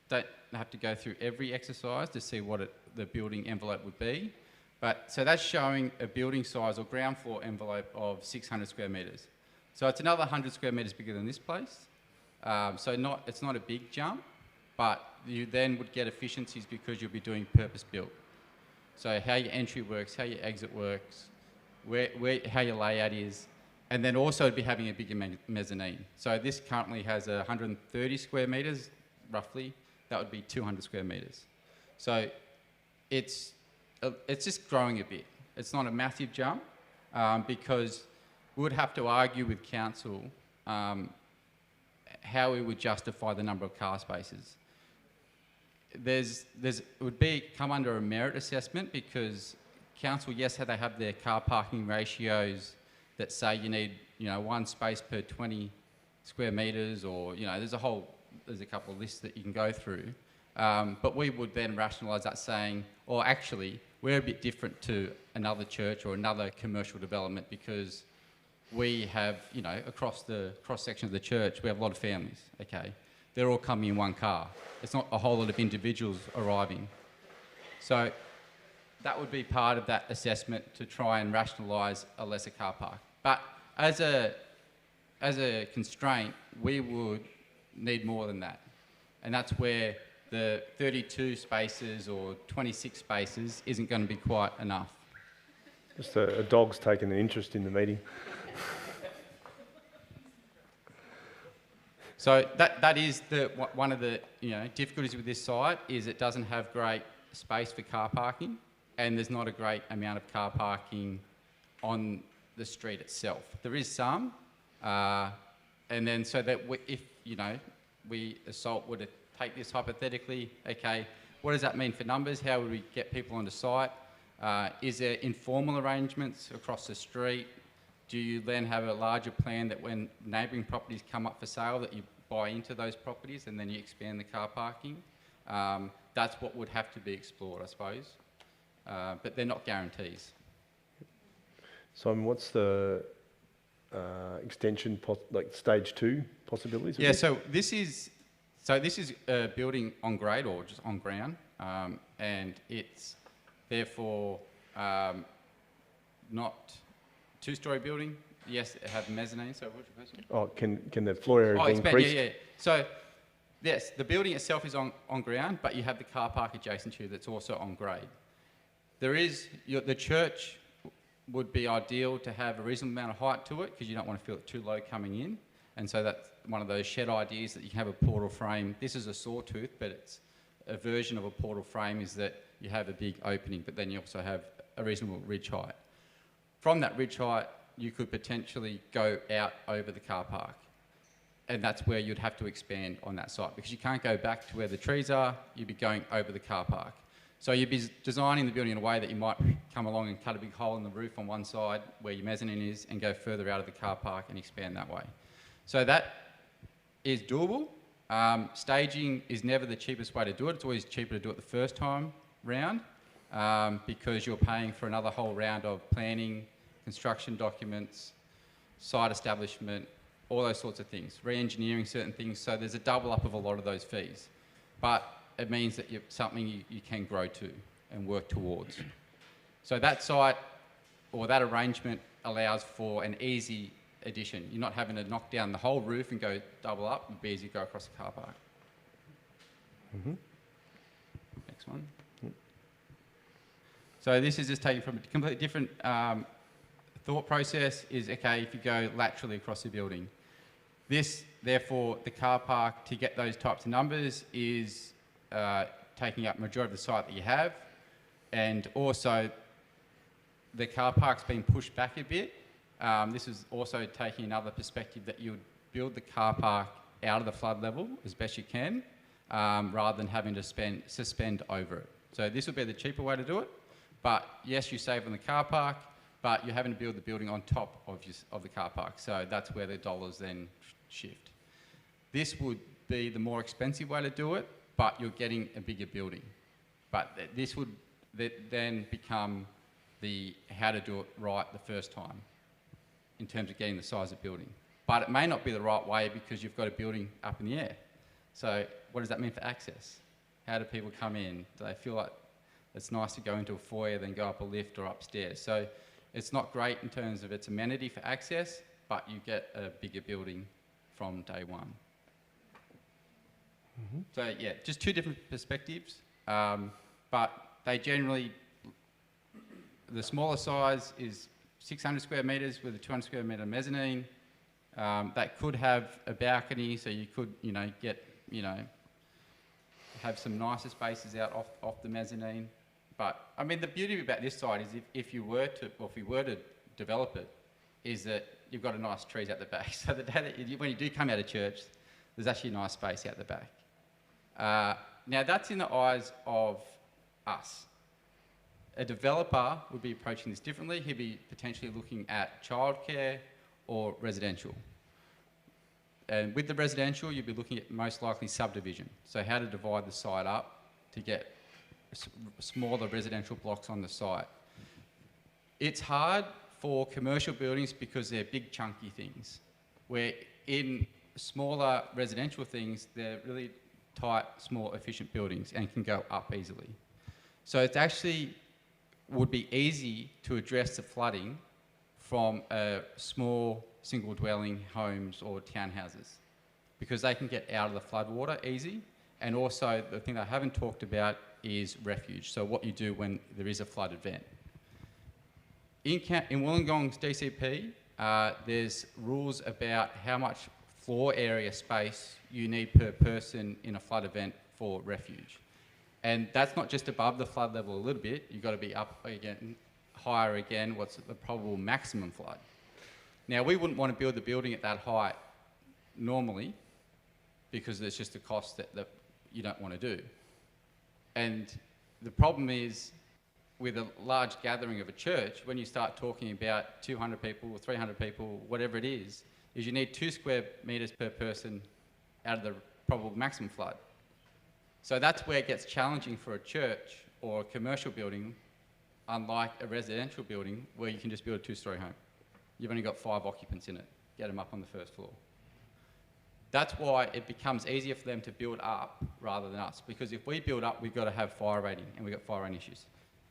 don't have to go through every exercise to see what the building envelope would be. But, so that's showing a building size or ground floor envelope of 600 square metres. So it's another 100 square metres bigger than this place. So it's not a big jump, but you then would get efficiencies because you'll be doing purpose built. So how your entry works, how your exit works, how your layout is, and then also it'd be having a bigger mezzanine. So this currently has 130 square metres, roughly. That would be 200 square metres. So it's just growing a bit. It's not a massive jump because we would have to argue with council how we would justify the number of car spaces. It would come under a merit assessment because council, yes, they have their car parking ratios that say you need, 1 space per 20 square metres, or, there's a couple of lists that you can go through. But we would then rationalise that saying, or actually, we're a bit different to another church or another commercial development because we have, across the cross-section of the church, we have a lot of families, okay? They're all coming in 1 car. It's not a whole lot of individuals arriving. So that would be part of that assessment to try and rationalise a lesser car park. But as a constraint, we would need more than that. And that's where the 32 spaces or 26 spaces isn't going to be quite enough. Just a dog's taken an interest in the meeting. So that is one of the difficulties with this site is it doesn't have great space for car parking, and there's not a great amount of car parking on the street itself. There is some, and then so that if we Assault were to take this hypothetically, okay, what does that mean for numbers? How would we get people onto site? Is there informal arrangements across the street? Do you then have a larger plan that when neighbouring properties come up for sale that you buy into those properties and then you expand the car parking? That's what would have to be explored, I suppose. But they're not guarantees. Simon, what's the extension, like stage 2 possibilities? Yeah, so this is a building on grade or just on ground, and it's therefore not 2-storey building. Yes, it has mezzanine. So what's your question? Oh, can the floor area be increased? Yeah. So yes, the building itself is on ground, but you have the car park adjacent to you that's also on grade. There is the church would be ideal to have a reasonable amount of height to it because you don't want to feel it too low coming in. And so that's one of those shed ideas that you can have a portal frame. This is a sawtooth, but it's a version of a portal frame is that you have a big opening, but then you also have a reasonable ridge height. From that ridge height, you could potentially go out over the car park. and that's where you'd have to expand on that site because you can't go back to where the trees are, you'd be going over the car park. So you'd be designing the building in a way that you might come along and cut a big hole in the roof on one side where your mezzanine is and go further out of the car park and expand that way. So that is doable. Staging is never the cheapest way to do it. It's always cheaper to do it the first time round because you're paying for another whole round of planning, construction documents, site establishment, all those sorts of things, re-engineering certain things. So there's a double up of a lot of those fees. But it means that you're something you can grow to and work towards. So that site or that arrangement allows for an easy addition. You're not having to knock down the whole roof and go double up. It'd be easy to go across the car park. Next one. So this is just taken from a completely different thought process is, okay, if you go laterally across the building. This, therefore, the car park, to get those types of numbers, is taking up majority of the site that you have, and also the car park's been pushed back a bit. This is also taking another perspective that you would build the car park out of the flood level as best you can, rather than having to suspend over it. So this would be the cheaper way to do it, but yes, you save on the car park, but you're having to build the building on top of the car park, so that's where the dollars then shift. This would be the more expensive way to do it, but you're getting a bigger building. But this would then become the how to do it right the first time in terms of getting the size of building. But it may not be the right way because you've got a building up in the air. So what does that mean for access? How do people come in? Do they feel like it's nice to go into a foyer, then go up a lift or upstairs? So it's not great in terms of its amenity for access, but you get a bigger building from day one. So yeah, just two different perspectives, but they generally, the smaller size is 600 square metres with a 200 square metre mezzanine. That could have a balcony, so you could, have some nicer spaces out off the mezzanine. But I mean, the beauty about this site is if we were to develop it, is that you've got a nice trees out the back. So the day that when you do come out of church, there's actually a nice space out the back. Now that's in the eyes of us. A developer would be approaching this differently. He'd be potentially looking at childcare or residential. And with the residential, you'd be looking at most likely subdivision. So how to divide the site up to get smaller residential blocks on the site. It's hard for commercial buildings because they're big chunky things, where in smaller residential things, they're really tight, small, efficient buildings and can go up easily. So it actually would be easy to address the flooding from small single dwelling homes or townhouses because they can get out of the flood water easy. And also the thing I haven't talked about is refuge. So what you do when there is a flood event. In Wollongong's DCP, there's rules about how much floor area space you need per person in a flood event for refuge. And that's not just above the flood level a little bit, you've got to be up again, higher again, what's the probable maximum flood. Now, we wouldn't want to build the building at that height normally because there's just a cost that you don't want to do. And the problem is, with a large gathering of a church, when you start talking about 200 people or 300 people, whatever it is you need 2 square metres per person out of the probable maximum flood. So that's where it gets challenging for a church or a commercial building, unlike a residential building where you can just build a 2-storey home. You've only got 5 occupants in it. Get them up on the first floor. That's why it becomes easier for them to build up rather than us, because if we build up, we've got to have fire rating, and we've got fire rating issues.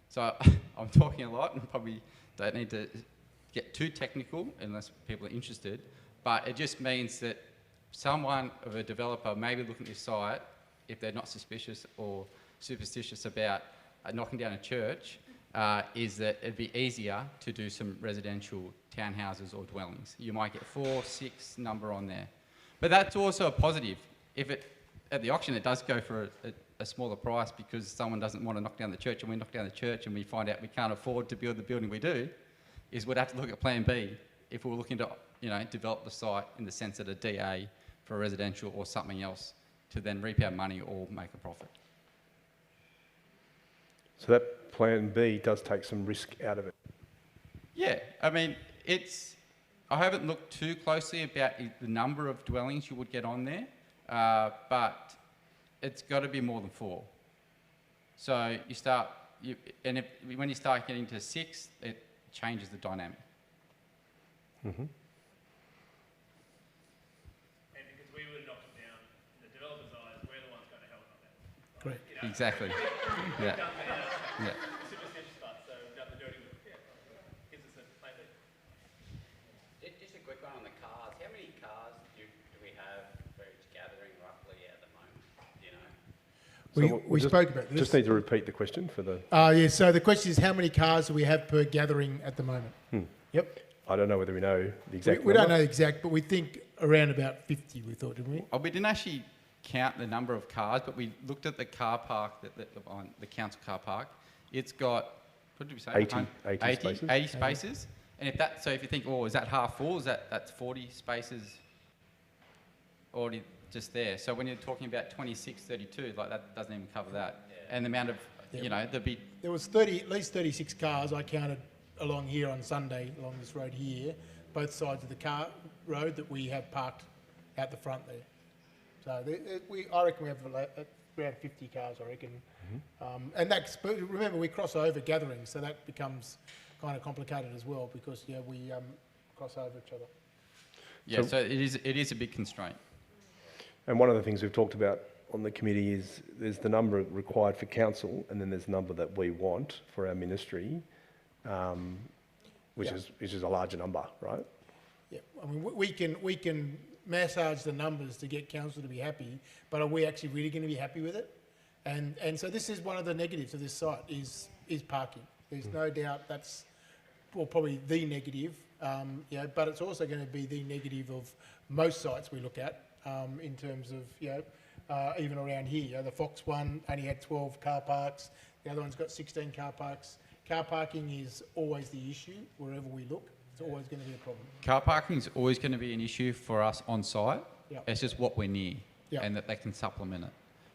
So I'm talking a lot and probably don't need to get too technical unless people are interested, but it just means that someone of a developer may be looking at this site, if they're not suspicious or superstitious about knocking down a church, is that it'd be easier to do some residential townhouses or dwellings. You might get 4, 6 number on there. But that's also a positive. If at the auction it does go for a smaller price because someone doesn't want to knock down the church, and we knock down the church and we find out we can't afford to build the building we do, is we'd have to look at plan B if we were looking to develop the site in the sense that a DA for residential or something else to then reap our money or make a profit. So that plan B does take some risk out of it. Yeah, I mean, I haven't looked too closely about the number of dwellings you would get on there, but it's got to be more than 4. So when you start getting to 6, it changes the dynamic. Mm-hmm. And because we would knock it down, in the developer's eyes, we're the ones going to help on that. Correct. You know? Exactly. Yeah. Done for now. Yeah. Superstitious part, so we've done the dirty work. Yeah. Gives us a plan B. Just a quick one on the cars. How many cars do we have for each gathering roughly at the moment? Do you know? We spoke about this. Just need to repeat the question for the... Yeah, so the question is how many cars do we have per gathering at the moment? Yep. I don't know whether we know the exact We don't number. know the exact, but we think around about 50, we thought, didn't we? Oh, we didn't actually count the number of cars, but we looked at the car park, on the council car park. It's got, what did we say? 80 spaces. 80 spaces. And so if you think, oh, is that half full? That's 40 spaces already just there. So when you're talking about 26, 32, like that doesn't even cover that. Yeah. And the amount of, There was at least 36 cars I counted along here on Sunday, along this road here, both sides of the car road that we have parked out the front there. So I reckon we have around 50 cars, I reckon. And remember, we cross over gatherings, so that becomes kind of complicated as well because we cross over each other. Yeah, so it is a big constraint. And one of the things we've talked about on the committee is there's the number required for council, and then there's the number that we want for our ministry, which is a larger number, right? Yeah, I mean, we can massage the numbers to get council to be happy, but are we actually really going to be happy with it? And so this is one of the negatives of this site is parking. There's no doubt that's probably the negative, but it's also going to be the negative of most sites we look at in terms of even around here. The Fox one only had 12 car parks. The other one's got 16 car parks. Car parking is always the issue wherever we look. It's always going to be a problem. Car parking is always going to be an issue for us on site. Yep. It's just what we're near, Yep. and that they can supplement it.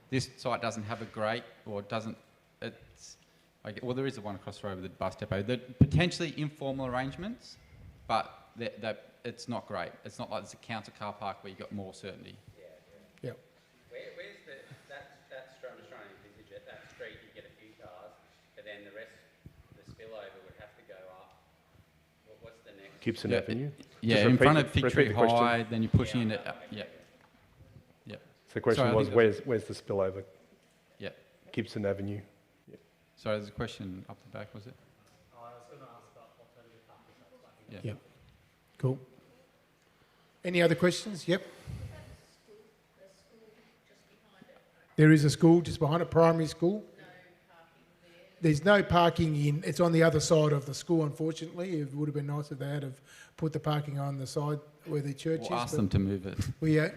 This site doesn't have a great, or doesn't. Well, there is the one across the road with the bus depot. They're potentially informal arrangements, but it's not great. It's not like it's a council car park where you've got more certainty. Yeah. Where's that street? I'm just trying to envisage it. That street, you get a few cars, but then the rest, the spillover would have to go up. What's the next? Gibson Avenue. Yeah, Just in front of repeat Victory the question. High, then you're pushing in it. Yeah. So the question Sorry, I was, think where's the spillover? Yeah. Gibson Avenue. Sorry, there's a question up the back, was it? I was going to ask about alternative parking. Yeah. Yep. Cool. Any other questions? Yep. There is a school just behind it, primary school. There's no parking in. It's on the other side of the school. Unfortunately, it would have been nice if they had have put the parking on the side where the church is. We'll ask them to move it. Yep.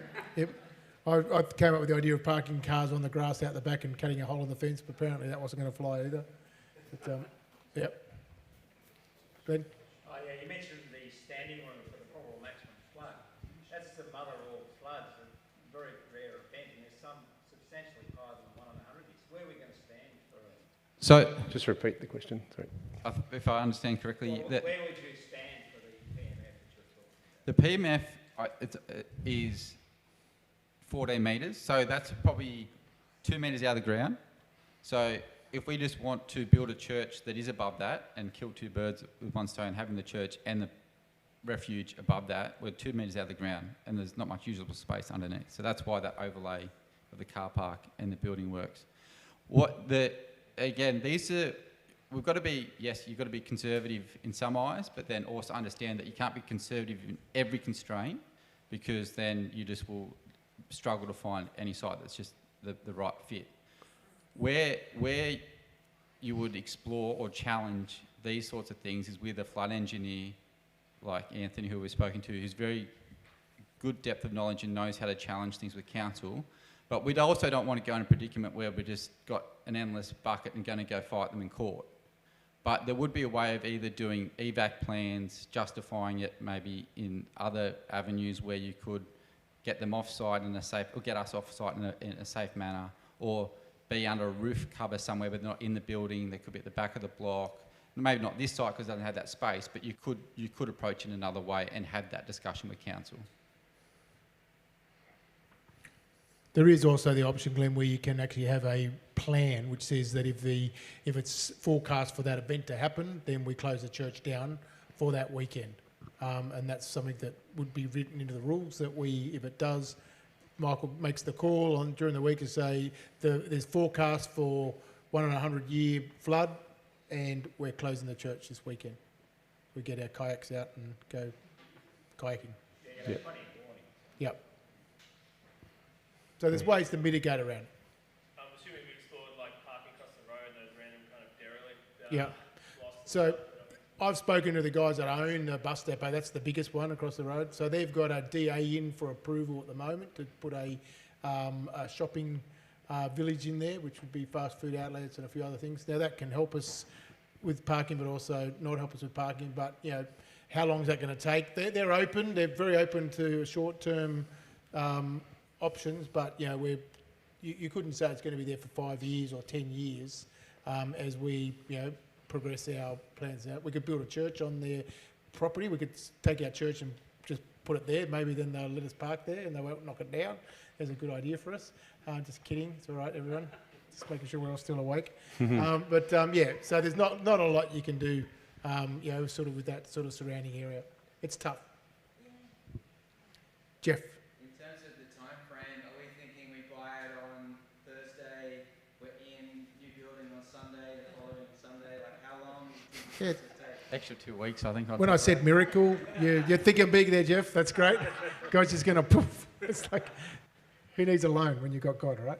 I came up with the idea of parking cars on the grass out the back and cutting a hole in the fence, but apparently that wasn't going to fly either. But, yep. Ben? Oh yeah, you mentioned the standing room for the probable maximum flood. That's the mother of all floods, a very rare event, and there's some substantially higher than 1 in 100 years. Where are we going to stand for it? So, Just repeat the question. Sorry. if I understand correctly, Where would you stand for the PMF that you're talking about? the PMF is 14 metres, so that's probably 2 metres out of the ground. So if we just want to build a church that is above that and kill 2 birds with 1 stone, having the church and the refuge above that, we're 2 metres out of the ground and there's not much usable space underneath. So that's why that overlay of the car park and the building works. We've got to be, yes, you've got to be conservative in some eyes, but then also understand that you can't be conservative in every constraint because then you just will struggle to find any site that's just the right fit. Where you would explore or challenge these sorts of things is with a flood engineer like Anthony, who we've spoken to, who's very good depth of knowledge and knows how to challenge things with council. But we also don't want to go in a predicament where we just got an endless bucket and going to go fight them in court. But there would be a way of either doing EVAC plans, justifying it maybe in other avenues where you could get them off-site in a safe, or get us off-site in a safe manner, or be under a roof cover somewhere but not in the building. They could be at the back of the block. Maybe not this site because they don't have that space, but you could approach it in another way and have that discussion with council. There is also the option, Glenn, where you can actually have a plan which says that if it's forecast for that event to happen, then we close the church down for that weekend. And that's something that would be written into the rules that if it does, Michael makes the call on during the week to say there's forecast for 1 in a 100-year flood and we're closing the church this weekend. We get our kayaks out and go kayaking. Yeah, plenty of warning. Yep. So there's ways to mitigate around it. I'm assuming we explored like parking across the road, those random kind of derelict. Yeah. So I've spoken to the guys that own the bus depot. That's the biggest one across the road. So they've got a DA in for approval at the moment to put a shopping village in there, which would be fast food outlets and a few other things. Now that can help us with parking, but also not help us with parking. But you know, how long is that going to take? They're open. They're very open to short-term options, but you know, you couldn't say it's going to be there for 5 years or 10 years as we progress our plans out. We could build a church on their property. We could take our church and just put it there. Maybe then they'll let us park there and they won't knock it down. That's a good idea for us. Just kidding. It's all right, everyone. Just making sure we're all still awake. Yeah, so there's not a lot you can do, sort of with that sort of surrounding area. It's tough. Jeff. In terms of the time frame, are we thinking we buy it on Thursday, we're in new building on Sunday, the following Sunday? Like how long do you think it take? Extra 2 weeks, I think. When I said miracle, you're thinking big there, Jeff. That's great. God's just going to poof. It's like, who needs a loan when you've got God, right?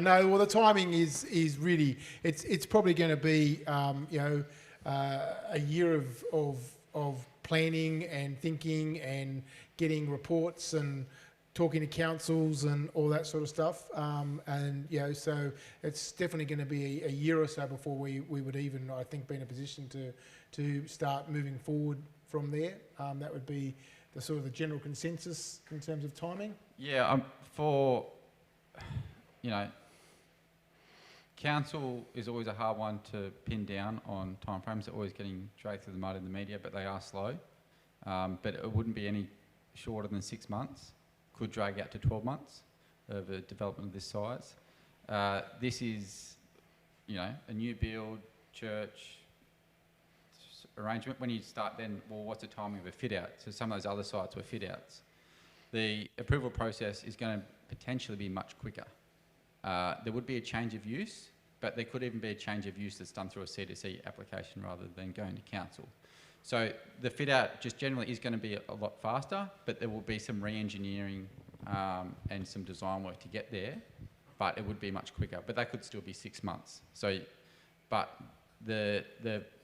No, well, the timing is really, it's probably going to be, a year of planning and thinking and getting reports and talking to councils and all that sort of stuff. So it's definitely going to be a year or so before we would even, I think, be in a position to start moving forward from there. That would be the sort of the general consensus in terms of timing. Yeah, council is always a hard one to pin down on timeframes. They're always getting dragged through the mud in the media, but they are slow. But it wouldn't be any shorter than 6 months. Could drag out to 12 months of a development of this size. This is, a new build, church arrangement. When you start then, well, what's the timing of a fit out? So some of those other sites were fit outs. The approval process is going to potentially be much quicker. There would be a change of use, but there could even be a change of use that's done through a C2C application rather than going to council. So the fit out just generally is going to be a lot faster, but there will be some re-engineering and some design work to get there, but it would be much quicker. But that could still be 6 months. So, but the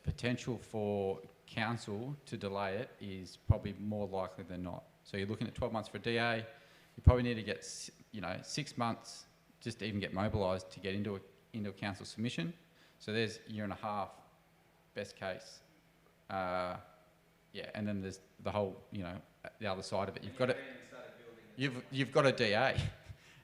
potential for council to delay it is probably more likely than not. So you're looking at 12 months for a DA. You probably need to get 6 months just to even get mobilised to get into a council submission. So there's a year and a half, best case. And then there's the whole, the other side of it. You've got a DA,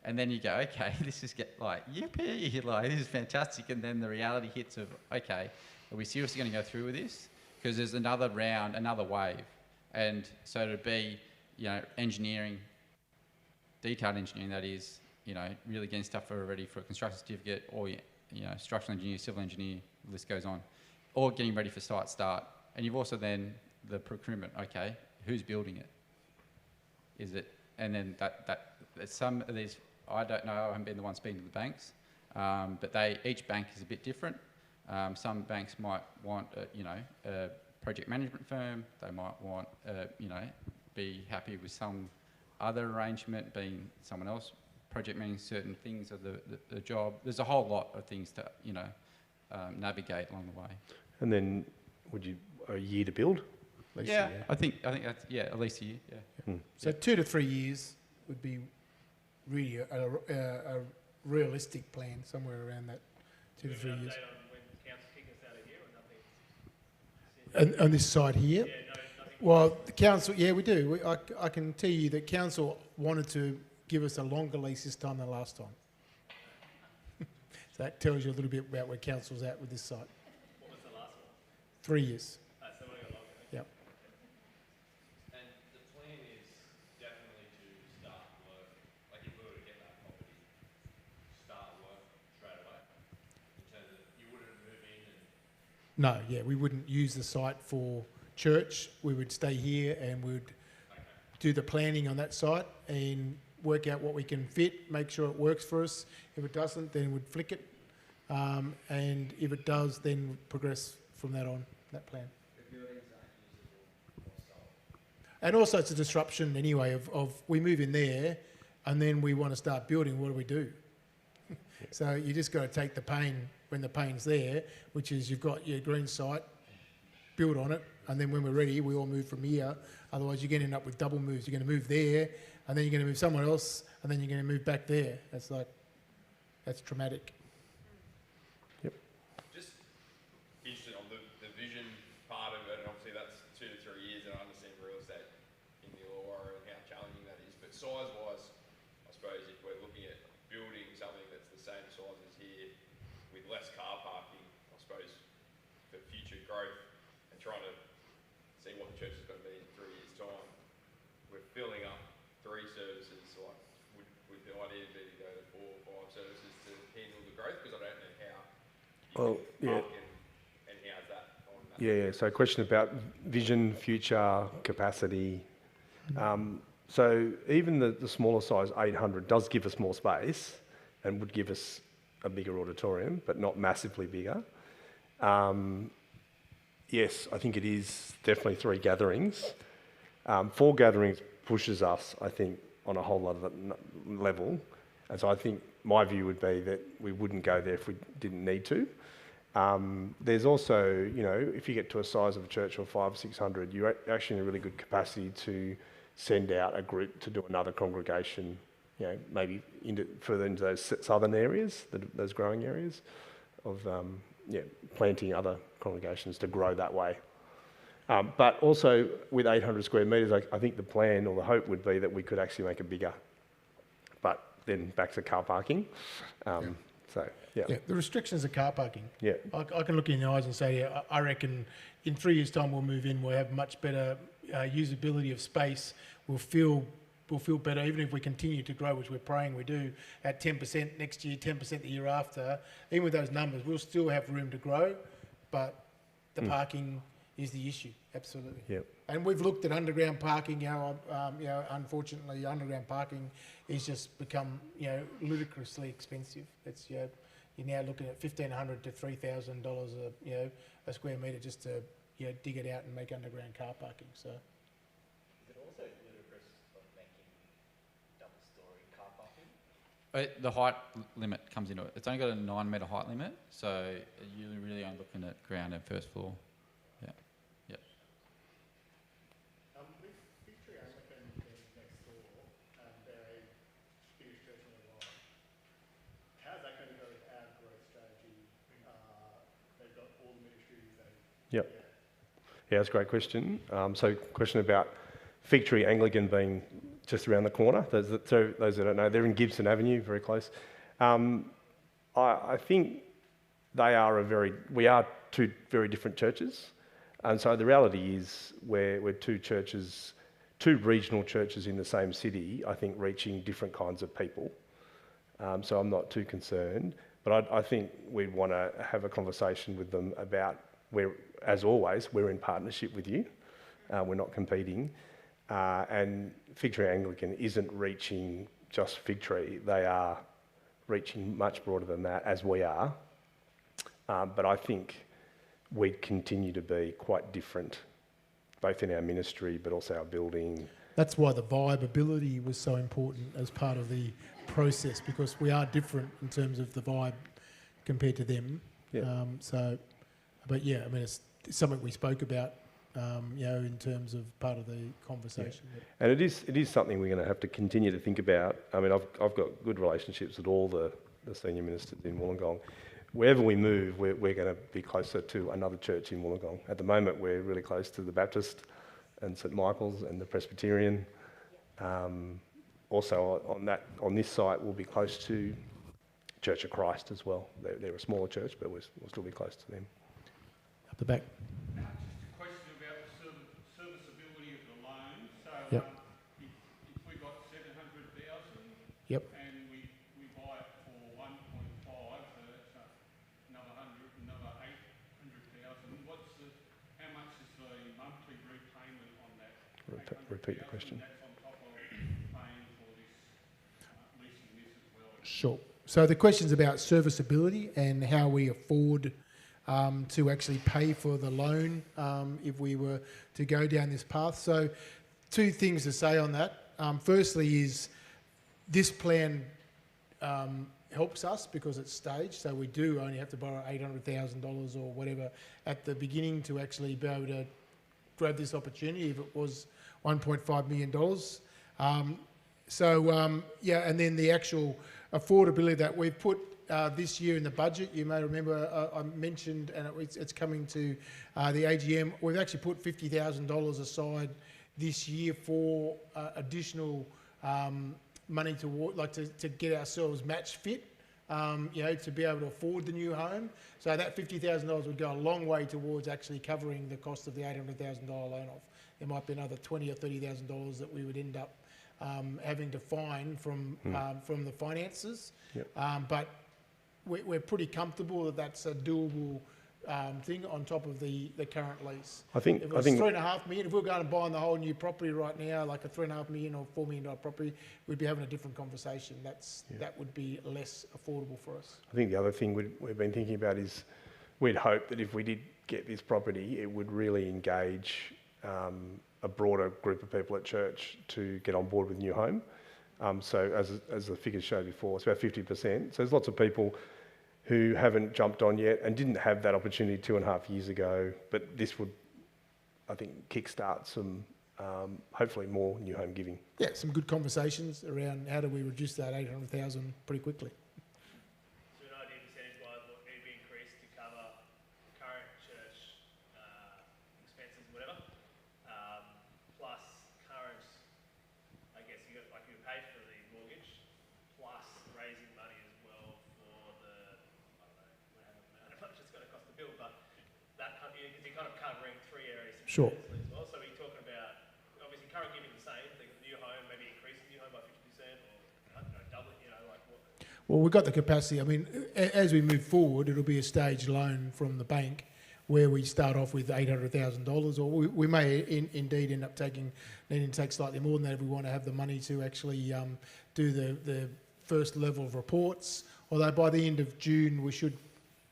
and then you go, okay, this is yippee, this is fantastic. And then the reality hits of, okay, are we seriously going to go through with this? Because there's another round, another wave, and so it'd be, engineering, detailed engineering, that is, really getting stuff ready for a construction certificate, or structural engineer, civil engineer, the list goes on, or getting ready for site start. And you've also then the procurement. Okay, who's building it? Is it? And then that some of these, I don't know. I haven't been the one speaking to the banks, but each bank is a bit different. Some banks might want a project management firm. They might want be happy with some other arrangement, being someone else project managing certain things of the job. There's a whole lot of things to navigate along the way. And then a year to build? Yeah, I think that's at least a year. Yeah. So 2 to 3 years would be really a realistic plan, somewhere around that 2 to 3 years. An update on when council kick us out of here or nothing? On this side here? Yeah, no, nothing Well, the council, yeah, we do. I can tell you that council wanted to give us a longer lease this time than last time. So that tells you a little bit about where council's at with this site. What was the last one? 3 years. So we got longer. Yep. And the plan is definitely to start work, like if we were to get that property, start work straight away. In terms of you wouldn't move in and No, yeah, we wouldn't use the site for church. We would stay here and we'd do the planning on that site and work out what we can fit, make sure it works for us. If it doesn't, then we'd flick it. And if it does, then we'd progress from that on, that plan. The buildings aren't usable or sold. And also it's a disruption anyway of we move in there and then we want to start building, what do? So you just got to take the pain when the pain's there, which is you've got your green site, build on it, and then when we're ready, we all move from here. Otherwise, you're going to end up with double moves. You're going to move there, and then you're going to move somewhere else, and then you're going to move back there. That's traumatic. Just interested on the vision part of it, and obviously that's 2 to 3 years, and I understand real estate in the Illawarra and how challenging that is. But size-wise, I suppose if we're looking at building something that's the same size as here, with less car parking, I suppose, for future growth, and trying to see what the church is going to be in 3 years' time, we're filling up 3 services. Like, would the idea be to go to 4 or 5 services to handle the growth? Because I don't know how. Well, yeah. And how's that on that? Yeah. So, question about vision, future, capacity. So, even the smaller size 800 does give us more space and would give us a bigger auditorium, but not massively bigger. Yes, I think it is definitely 3 gatherings. 4 gatherings pushes us, I think, on a whole other level. And so I think my view would be that we wouldn't go there if we didn't need to. There's also, if you get to a size of a church of 500 or 600, you're actually in a really good capacity to send out a group to do another congregation, maybe further into those southern areas, those growing areas of, planting other congregations to grow that way. But also with 800 square metres, I think the plan or the hope would be that we could actually make it bigger. But then back to car parking. So, yeah. Yeah, the restrictions are car parking. Yeah. I can look you in the eyes and say, I reckon in 3 years' time we'll move in, we'll have much better usability of space, we'll feel better, even if we continue to grow, which we're praying we do, at 10% next year, 10% the year after. Even with those numbers, we'll still have room to grow, but the parking is the issue, absolutely. Yep. And we've looked at underground parking. Unfortunately, underground parking is just become ludicrously expensive. It's you're now looking at $1,500 to $3,000 a square metre just to dig it out and make underground car parking. So. Is it also ludicrous of making double-storey car parking? The height limit comes into it. It's only got a 9 metre height limit, so you're really only looking at ground and first floor. Yeah. With Victory Anglican being next door, they're a huge church in the world. How's that going to go with our growth strategy? They've got all the ministries. Yep. Yeah, that's a great question. So, question about Victory Anglican being just around the corner. Those that don't know, they're in Gibson Avenue, very close. I think we are 2 very different churches. And so the reality is we're 2 churches, 2 regional churches in the same city, I think reaching different kinds of people. So I'm not too concerned. But I think we'd want to have a conversation with them about as always, we're in partnership with you. We're not competing. And Victory Anglican isn't reaching just Victory. They are reaching much broader than that, as we are. But I think we'd continue to be quite different, both in our ministry but also our building. That's why the viability was so important as part of the process, because we are different in terms of the vibe compared to them. Yeah. It's something we spoke about, in terms of part of the conversation. Yeah. And it is something we're going to have to continue to think about. I mean, I've got good relationships with all the senior ministers in Wollongong. Wherever we move, we're going to be closer to another church in Wollongong. At the moment, we're really close to the Baptist and St Michael's and the Presbyterian. Also on this site, we'll be close to Church of Christ as well. They're a smaller church, but we'll still be close to them. Up the back. Question about the serviceability of the loan. So Yep. If we got 700,000 Yep. and we buy it for 1.5, so that's another 800,000. How much is the monthly repayment on that? Repeat the question. That's on top of paying for this leasing this as well. Sure. So the question's about serviceability and how we afford to actually pay for the loan if we were to go down this path. So 2 things to say on that. Firstly is this plan helps us because it's staged, so we do only have to borrow $800,000 or whatever at the beginning to actually be able to grab this opportunity if it was $1.5 million. And then the actual affordability that we've put this year in the budget, you may remember I mentioned, and it's coming to the AGM, we've actually put $50,000 aside this year for additional money to get ourselves match fit, to be able to afford the new home. So that $50,000 would go a long way towards actually covering the cost of the $800,000 loan off. There might be another $20,000 or $30,000 that we would end up having to find from the finances. Yep. But we're pretty comfortable that that's a doable thing on top of the current lease. I think if it was $3.5 million, if we were going to buy the whole new property right now, like a $3.5 million or $4 million property, we'd be having a different conversation. That would be less affordable for us. I think the other thing we've been thinking about is we'd hope that if we did get this property, it would really engage a broader group of people at church to get on board with New Home. So as the figures showed before, it's about 50%. So there's lots of people who haven't jumped on yet and didn't have that opportunity 2.5 years ago, but this would, I think, kickstart some, hopefully more New Home giving. Yeah, some good conversations around how do we reduce that 800,000 pretty quickly. So an idea percentage-wise, what need to be increased to cover current church expenses, whatever, plus current, I guess you pay for the mortgage, plus raising money as well for the, I don't know how much it's going to cost to build, but that because you're kind of covering 3 areas. Sure. As well. So we're talking about obviously current giving the same, the New Home maybe increasing New Home by 50% or I don't know, double it, like what? Well, we've got the capacity. I mean, as we move forward, it'll be a staged loan from the bank where we start off with $800,000, or we may indeed end up needing to take slightly more than that if we want to have the money to actually do the first level of reports. Although by the end of June, we should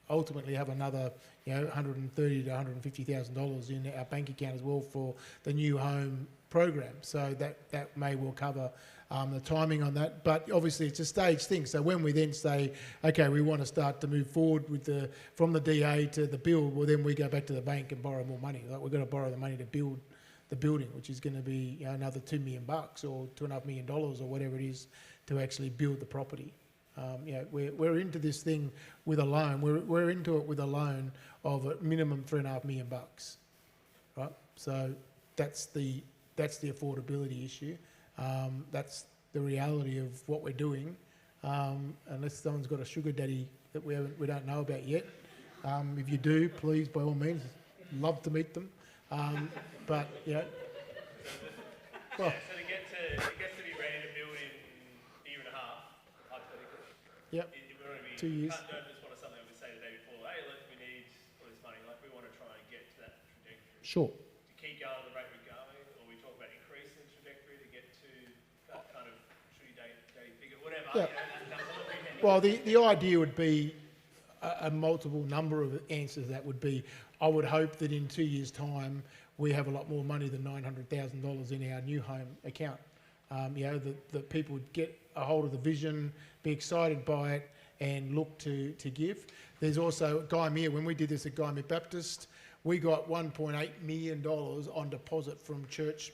ultimately have another, $130,000 to $150,000 in our bank account as well for the New Home program. So that may well cover the timing on that. But obviously it's a staged thing. So when we then say, okay, we want to start to move forward with from the DA to the build, well then we go back to the bank and borrow more money. Like we're going to borrow the money to build the building, which is going to be another $2 million or $2.5 million or whatever it is to actually build the property. We're into this thing with a loan. We're into it with a loan of a minimum $3.5 million, right? So that's the affordability issue. That's the reality of what we're doing. Unless someone's got a sugar daddy that we don't know about yet. If you do, please, by all means, love to meet them. But well, so to get to be ready to build in a year and a half, hypothetically. Yep. 2 years. Don't just want something we say the day before. Hey, look, we need all this money. Like we want to try and get to that trajectory. Sure. To keep going at the rate we're going, or we talk about increasing the trajectory to get to that kind of shooty day figure, whatever. Yeah. Well, the idea would be a multiple number of answers. That would be, I would hope that in 2 years' time we have a lot more money than $900,000 in our New Home account. That people would get a hold of the vision, be excited by it, and look to give. There's also Guy Mere. When we did this at Guy Mere Baptist, we got $1.8 million on deposit from church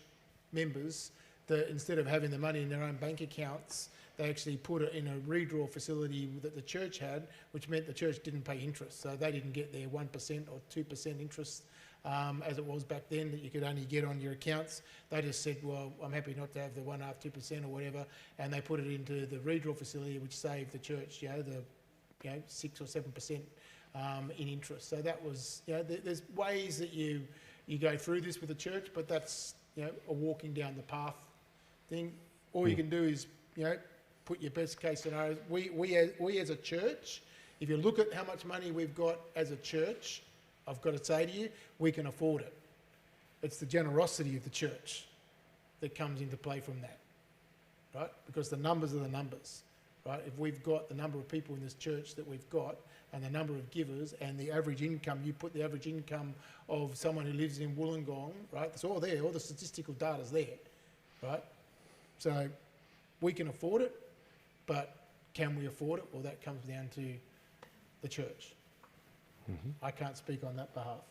members that instead of having the money in their own bank accounts, they actually put it in a redraw facility that the church had, which meant the church didn't pay interest. So they didn't get their 1% or 2% interest as it was back then, that you could only get on your accounts. They just said, well, I'm happy not to have the 1.5%, 2% or whatever, and they put it into the redraw facility, which saved the church, 6 or 7% in interest. So that was, there's ways that you go through this with the church, but that's, a walking down the path thing. All you can do is, put your best case scenarios. We as a church, if you look at how much money we've got as a church, I've got to say to you, we can afford it. It's the generosity of the church that comes into play from that, right? Because the numbers are the numbers, right? If we've got the number of people in this church that we've got and the number of givers and the average income, you put the average income of someone who lives in Wollongong, right? It's all there, all the statistical data's there, right? So we can afford it, but can we afford it? Well, that comes down to the church. I can't speak on that behalf.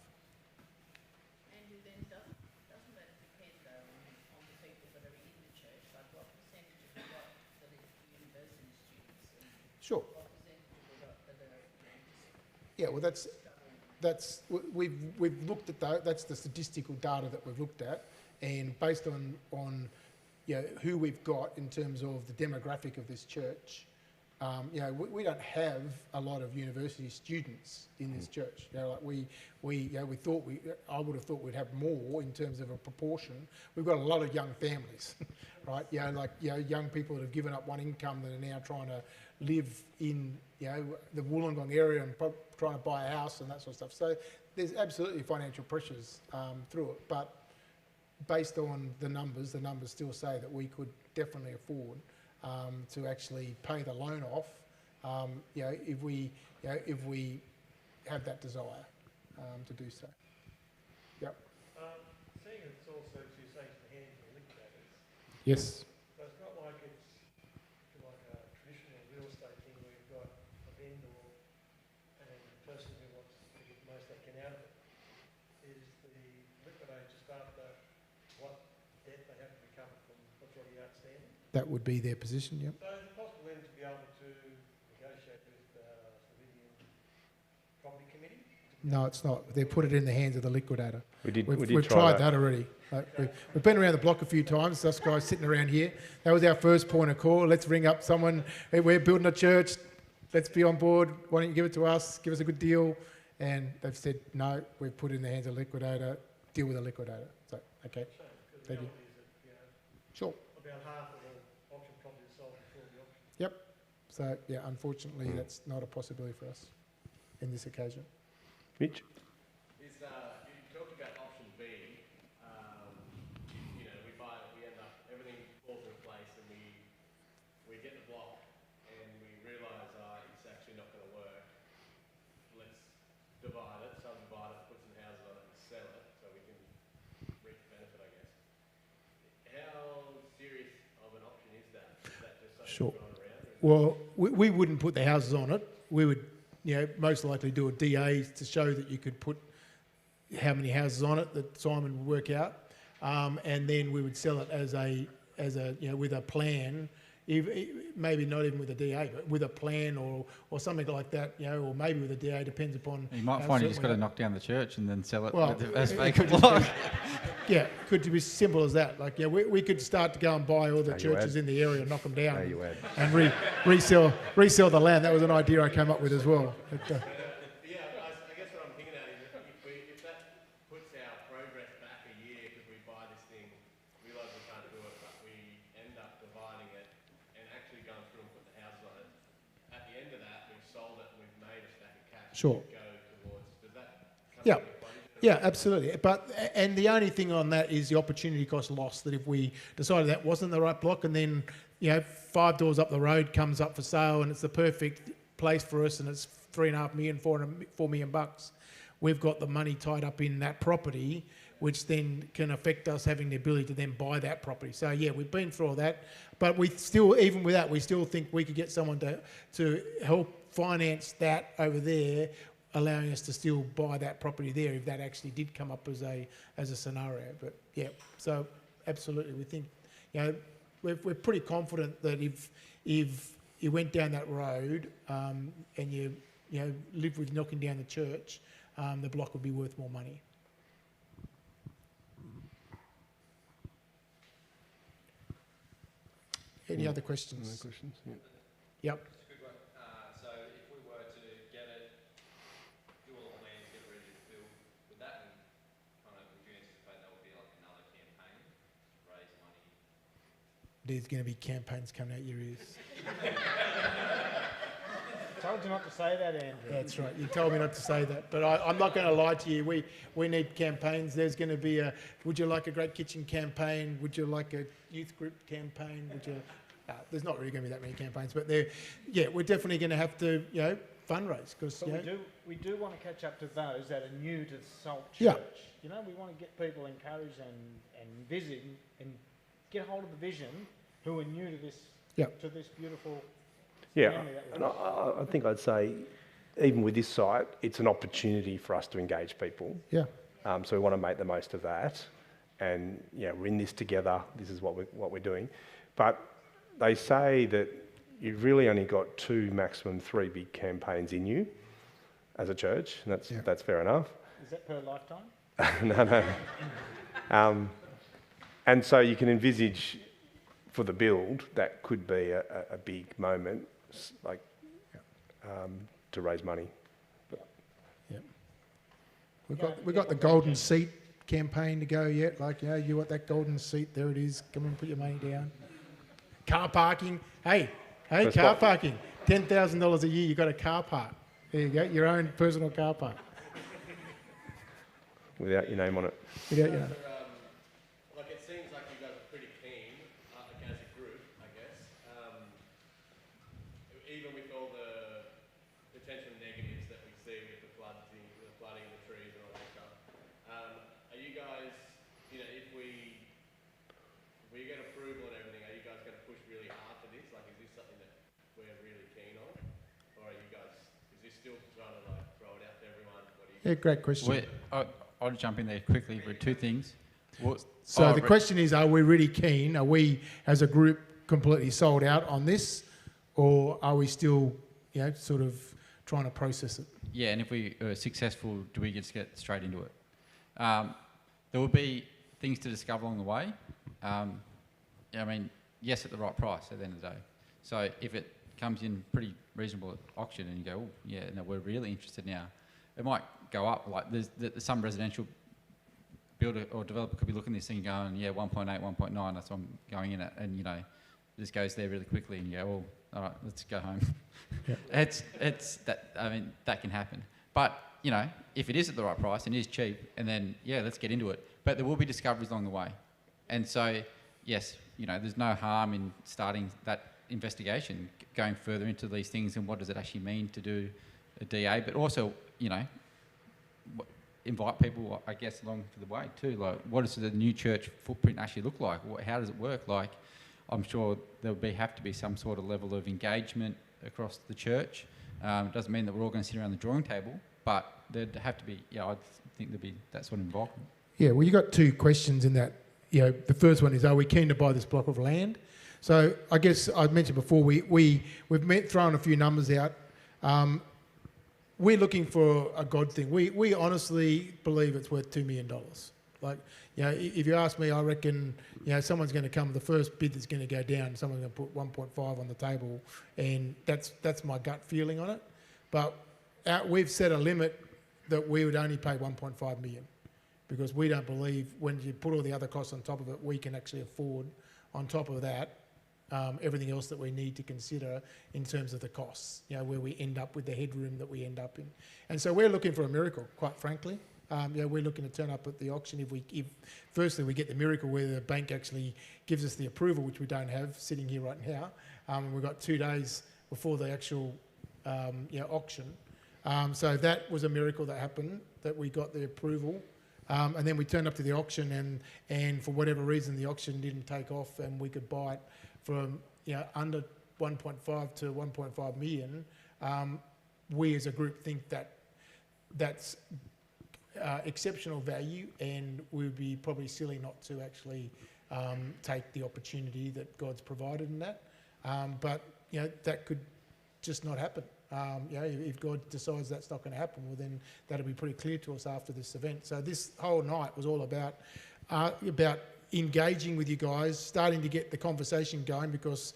Andrew, then doesn't that depend though on the people that are in the church? Like what percentage have you got that is university students? And Sure. what percentage have you got that are Yeah, well, we've looked at that. That's the statistical data that we've looked at, and based on who we've got in terms of the demographic of this church. We don't have a lot of university students in this church. I would have thought we'd have more in terms of a proportion. We've got a lot of young families, right? Young people that have given up one income that are now trying to live in, the Wollongong area and trying to buy a house and that sort of stuff. So there's absolutely financial pressures through it, but based on the numbers still say that we could definitely afford to actually pay the loan off, if we have that desire to do so. Yep. Seeing it's also, as you say, the hands of the liquidators. Yes. So it's not like it's like a traditional real estate thing where you've got a vendor and the person who wants to get the most they can out of it. Is the liquidator just after what debt they have to recover from what's already outstanding? That would be their position, yep. So is it possible then to be able to negotiate with the Slovenian Property Committee? No, it's not. They put it in the hands of the liquidator. We've tried that already. We've been around the block a few times, us guys sitting around here. That was our first point of call. Let's ring up someone. Hey, we're building a church. Let's be on board. Why don't you give it to us? Give us a good deal. And they've said, no, we've put it in the hands of the liquidator. Deal with the liquidator. So, okay. Thank you. Sure. About half of the auction property is sold before the auction. Yep. So, unfortunately, that's not a possibility for us in this occasion. Mitch? You talked about option B. We end up, everything falls into place and we get the block and we realise it's actually not going to work. Let's divide it, subdivide it, put some houses on it and sell it so we can reap the benefit, I guess. How serious of an option is that? Is that just something Sure. thrown around? Well, we wouldn't put the houses on it. We would, most likely do a DA to show that you could put how many houses on it that Simon would work out, and then we would sell it as a with a plan, maybe not even with a DA, but with a plan or something like that, or maybe with a DA, depends upon. You might find you just got to knock down the church and then sell it Well, as it vacant could block. Yeah, could be as simple as that. Like, we could start to go and buy all the Value churches add. in the area and knock them down Value add. and resell the land. That was an idea I came up with as well. But, I guess what I'm thinking at is if that puts our progress back a year because we buy this thing, realise we can't do it, but we end up dividing it and actually going through and put the houses on it. At the end of that, we've sold it and we've made a stack of cash. Sure. To go towards. Does that come Yeah. into equation? Yeah, absolutely. And the only thing on that is the opportunity cost loss. That if we decided that wasn't the right block, and then 5 doors up the road comes up for sale, and it's the perfect place for us, and it's $3.5 million, $4 million bucks, we've got the money tied up in that property, which then can affect us having the ability to then buy that property. So we've been through all that, but we still, even with that, we still think we could get someone to help finance that over there, allowing us to still buy that property there if that actually did come up as a scenario. But so absolutely, we think we're pretty confident that if you went down that road and you lived with knocking down the church, the block would be worth more money. Any other questions? Other questions? Yeah. Yep. That's a good one. So if we were to get it, do all the plans, get it ready to build, would that kind of, would you anticipate that would be like another campaign, raise money? There's going to be campaigns coming out your ears. Told you not to say that, Andrew. That's right. You told me not to say that, but I'm not going to lie to you. We need campaigns. There's going to be a. Would you like a Great Kitchen campaign? Would you like a youth group campaign? Would you? There's not really going to be that many campaigns, but we're definitely going to have to, fundraise because. But we do want to catch up to those that are new to the Salt Church. Yeah. You know, we want to get people encouraged and visiting and get hold of the vision who are new to this. Yeah. To this beautiful. Yeah, family that we and have. I think I'd say, even with this site, it's an opportunity for us to engage people. Yeah. So we want to make the most of that, and we're in this together. This is what we're doing, but they say that you've really only got 2, maximum 3 big campaigns in you as a church, and that's fair enough. Is that per lifetime? No. And so you can envisage for the build that could be a big moment, like to raise money. Yeah. We've got the golden seat campaign to go yet. Like, you want that golden seat? There it is. Come and put your money down. Car parking. Hey, car parking. $10,000 a year. You got a car park. There you go. Your own personal car park. Without your name on it. Without your name. Like, it seems like you guys are pretty keen, like, as a group, I guess. Even with all the potential negatives that we see with the flooding, the trees and all that stuff, are you guys, if we get approval and everything, are you guys going to push really hard for this? Like, is this something that we're really keen on? Or are you guys, is this still trying to, like, throw it out to everyone? What do you Yeah, great question. I'll jump in there quickly for 2 things. The question is, are we really keen? Are we, as a group, completely sold out on this? Or are we still, sort of trying to process it? Yeah, and if we are successful, do we just get straight into it? There will be things to discover along the way. Yes, at the right price at the end of the day. So if it comes in pretty reasonable at auction and you go, we're really interested now, it might go up. Like there's some residential builder or developer could be looking at this thing and going, 1.8, 1.9, that's what I'm going in at, and it just goes there really quickly and you go, well, all right, let's go home. Yeah. It's that, that can happen. But, if it is at the right price and it is cheap, and then, let's get into it. But there will be discoveries along the way. And so, yes, there's no harm in starting that investigation, going further into these things and what does it actually mean to do a DA, but also, invite people, I guess, along for the way too. Like, what does the new church footprint actually look like? How does it work? Like, I'm sure there'll have to be some sort of level of engagement across the church. It doesn't mean that we're all going to sit around the drawing table, but there'd have to be, I think there'd be that sort of involvement. Yeah, well, you got 2 questions in that. The first one is, are we keen to buy this block of land? So I guess I mentioned before, we've thrown a few numbers out. We're looking for a God thing. We honestly believe it's worth $2 million. Like, if you ask me, I reckon, someone's going to come, the first bid that's going to go down, someone's going to put 1.5 on the table, and that's my gut feeling on it. But we've set a limit that we would only pay 1.5 million, because we don't believe when you put all the other costs on top of it, we can actually afford, on top of that, everything else that we need to consider in terms of the costs, where we end up with the headroom that we end up in. And so we're looking for a miracle, quite frankly. We're looking to turn up at the auction if firstly we get the miracle where the bank actually gives us the approval, which we don't have sitting here right now. We've got 2 days before the actual auction. So that was a miracle that happened, that we got the approval. And then we turned up to the auction and for whatever reason the auction didn't take off and we could buy it from under 1.5 to 1.5 million. We as a group think that's exceptional value, and we would be probably silly not to actually take the opportunity that God's provided in that. But that could just not happen. If God decides that's not going to happen, well then that'll be pretty clear to us after this event. So this whole night was all about engaging with you guys, starting to get the conversation going, because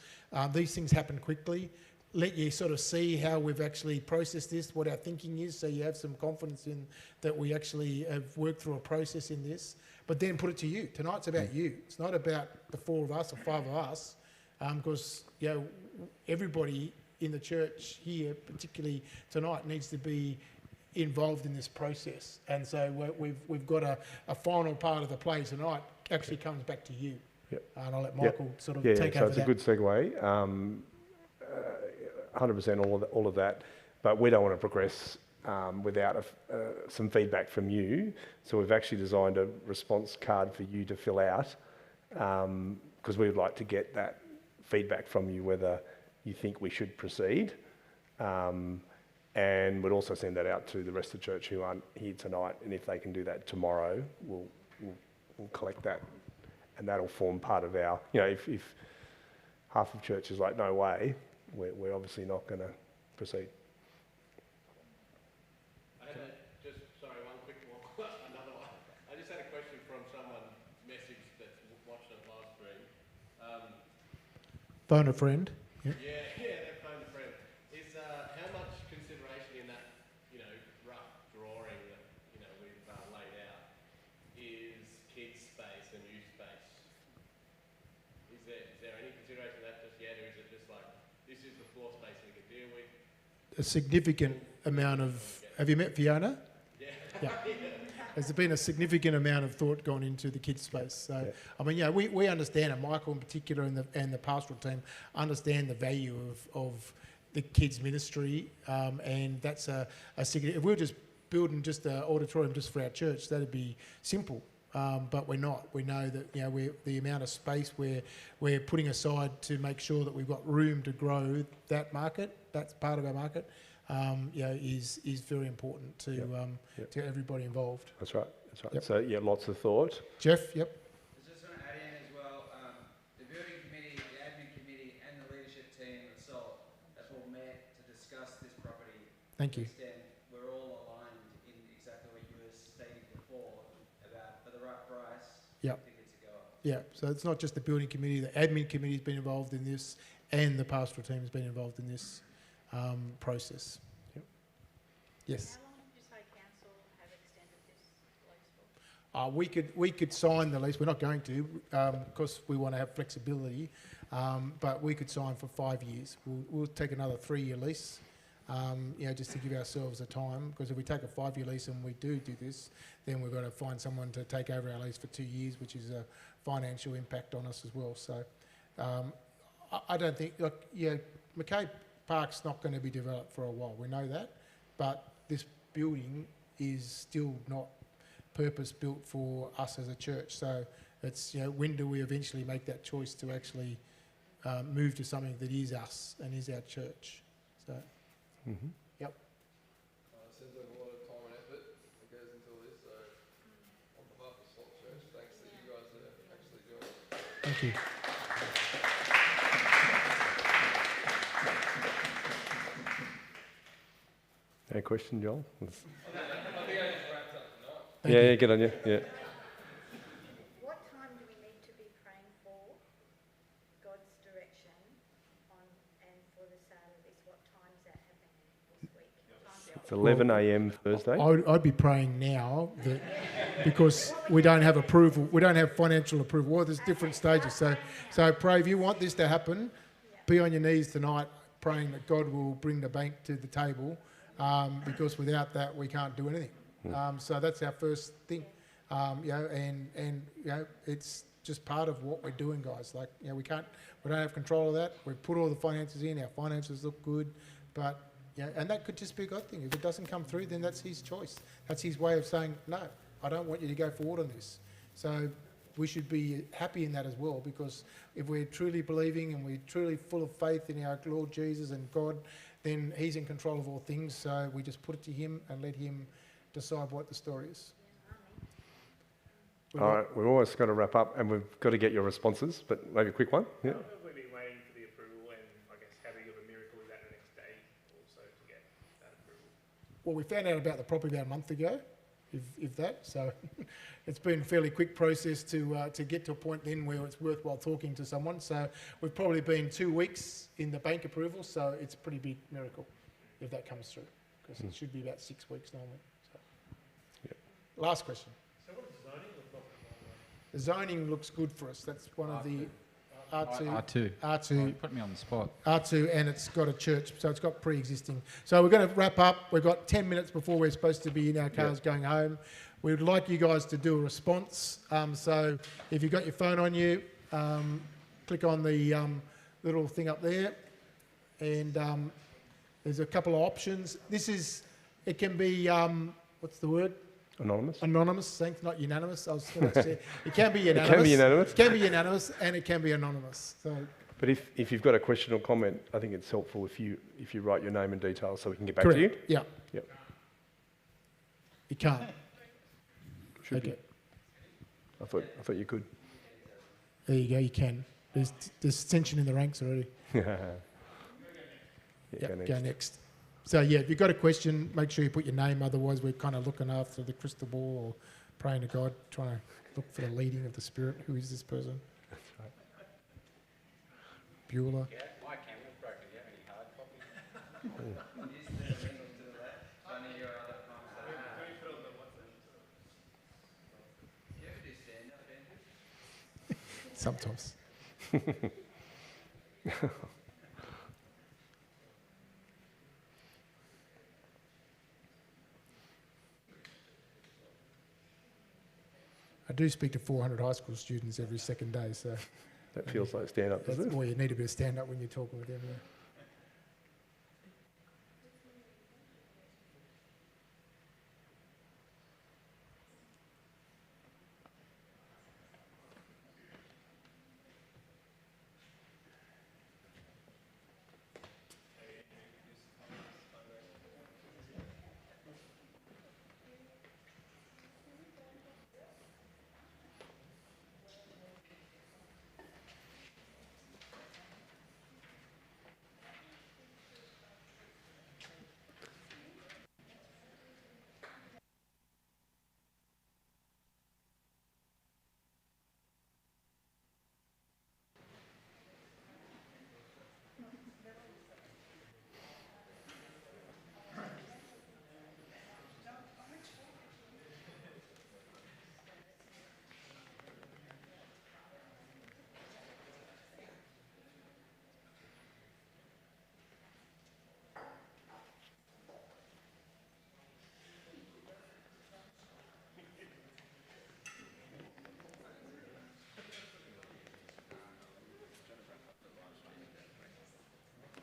these things happen quickly. Let you sort of see how we've actually processed this, what our thinking is, so you have some confidence in that we actually have worked through a process in this. But then put it to you. Tonight's about you. It's not about the 4 of us or 5 of us, because everybody in the church here, particularly tonight, needs to be involved in this process. And so we've got a final part of the play tonight actually comes back to you. Yep. And I'll let Michael sort of Yeah, take so over it's that. a good segue. 100% all of that, but we don't want to progress without some feedback from you. So we've actually designed a response card for you to fill out, because we would like to get that feedback from you whether you think we should proceed. And we'd also send that out to the rest of the church who aren't here tonight, and if they can do that tomorrow, we'll collect that, and that'll form part of our, if half of church is like, no way, we're obviously not going to proceed. I had one quick one, another one. I just had a question from someone message that's watched it live stream. Phone a friend. Yeah. That phone a friend. Is how much consideration in that, rough drawing that, we've laid out is kids space and youth space? Is there any consideration of that just yet, or is it just like, this is the floor space we can deal with? A significant amount of... Have you met Fiona? Yeah. There's been a significant amount of thought gone into the kids' space. So, I mean, we understand, and Michael in particular and the pastoral team understand the value of the kids' ministry, and that's a significant... If we were just building just an auditorium just for our church, that'd be simple. But we're not. We know that we're the amount of space we're putting aside to make sure that we've got room to grow that market. That's part of our market. Is very important to everybody involved. That's right. Yep. So lots of thought. Jeff, yep. I just want to add in as well, the building committee, the admin committee, and the leadership team at SALT have all met to discuss this property. Thank you. We're all aligned in exactly what you were stating before about for the right price. Yep. Tickets to go up. Yeah. So it's not just the building committee. The admin committee's been involved in this, and the pastoral team's been involved in this process. Yep. Yes. How long did you say council have extended this lease for? We could sign the lease. We're not going to, because we want to have flexibility. But we could sign for 5 years. We'll take another 3-year lease, just to give ourselves a time. Because if we take a 5-year lease and we do this, then we've got to find someone to take over our lease for 2 years, which is a financial impact on us as well. So I don't think, McCabe Park's not going to be developed for a while. We know that, but this building is still not purpose-built for us as a church. So it's, when do we eventually make that choice to actually move to something that is us and is our church? So, yep. It seems like a lot of time and effort that goes into all this. So, on behalf of Salt Church, thanks that you guys are actually doing it. Thank you. Any question, Joel? I think I just wrapped up tonight. Yeah, good on you. Yeah. What time do we need to be praying for God's direction and for the sale of this? What time is that happening this week? It's 11 a.m. Thursday. I'd be praying now that because we don't have approval, we don't have financial approval. Well, there's different stages. So pray, if you want this to happen, be on your knees tonight praying that God will bring the bank to the table, because without that we can't do anything. So that's our first thing, it's just part of what we're doing, guys. Like, we don't have control of that. We've put all the finances in. Our finances look good, but and that could just be a good thing. If it doesn't come through, then that's his choice. That's his way of saying, no, I don't want you to go forward on this. So we should be happy in that as well, because if we're truly believing and we're truly full of faith in our Lord Jesus and God, then he's in control of all things. So we just put it to him and let him decide what the story is. All right, we've almost got to wrap up, and we've got to get your responses, but maybe a quick one. Yeah. How long have we been waiting for the approval, and I guess having of a miracle is that the next day also to get that approval? Well, we found out about the property about a month ago. if that. So it's been a fairly quick process to get to a point then where it's worthwhile talking to someone. So we've probably been 2 weeks in the bank approval, so it's a pretty big miracle if that comes through, because it should be about 6 weeks normally. So. Last question. So what does zoning look like? The zoning looks good for us. That's one of the R2. R2. Put me on the spot. R2, and it's got a church, so it's got pre-existing. So we're going to wrap up. We've got 10 minutes before we're supposed to be in our cars going home. We would like you guys to do a response. So if you've got your phone on you, click on the little thing up there, and there's a couple of options. It can be, what's the word? Anonymous. Anonymous, thanks, not unanimous. I was going to say it can be unanimous. It can be unanimous. It can be unanimous, and it can be anonymous. So. But if you've got a question or comment, I think it's helpful if you write your name and details so we can get back Correct. to you. Yeah. Yep. You can't. Should be. I thought you could. There you go. You can. There's tension in the ranks already. Go next. So yeah, if you've got a question, make sure you put your name. Otherwise, we're kind of looking after the crystal ball or praying to God, trying to look for the leading of the Spirit. Who is this person? That's right. Bueller. Yeah, my camera's broken. Do you have any hard copies? Sometimes. I do speak to 400 high school students every second day, so... That feels like stand-up, doesn't it? Well, you need a bit of stand-up when you're talking with them. Yeah.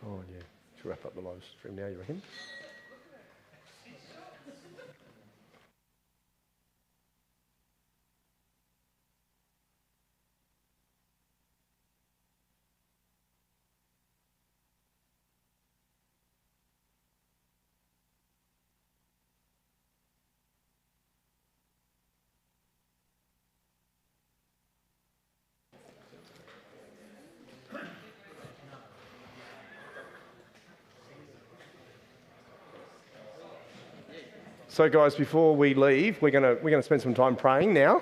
Oh, yeah. Should wrap up the live stream now, you reckon? So, guys, before we leave, we're gonna spend some time praying now.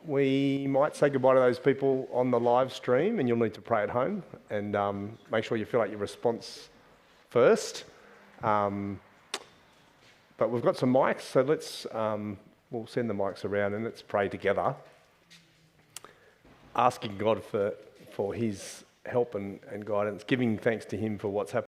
We might say goodbye to those people on the live stream, and you'll need to pray at home and make sure you fill out your response first. But we've got some mics, so we'll send the mics around and let's pray together, asking God for His help and guidance, giving thanks to Him for what's happened.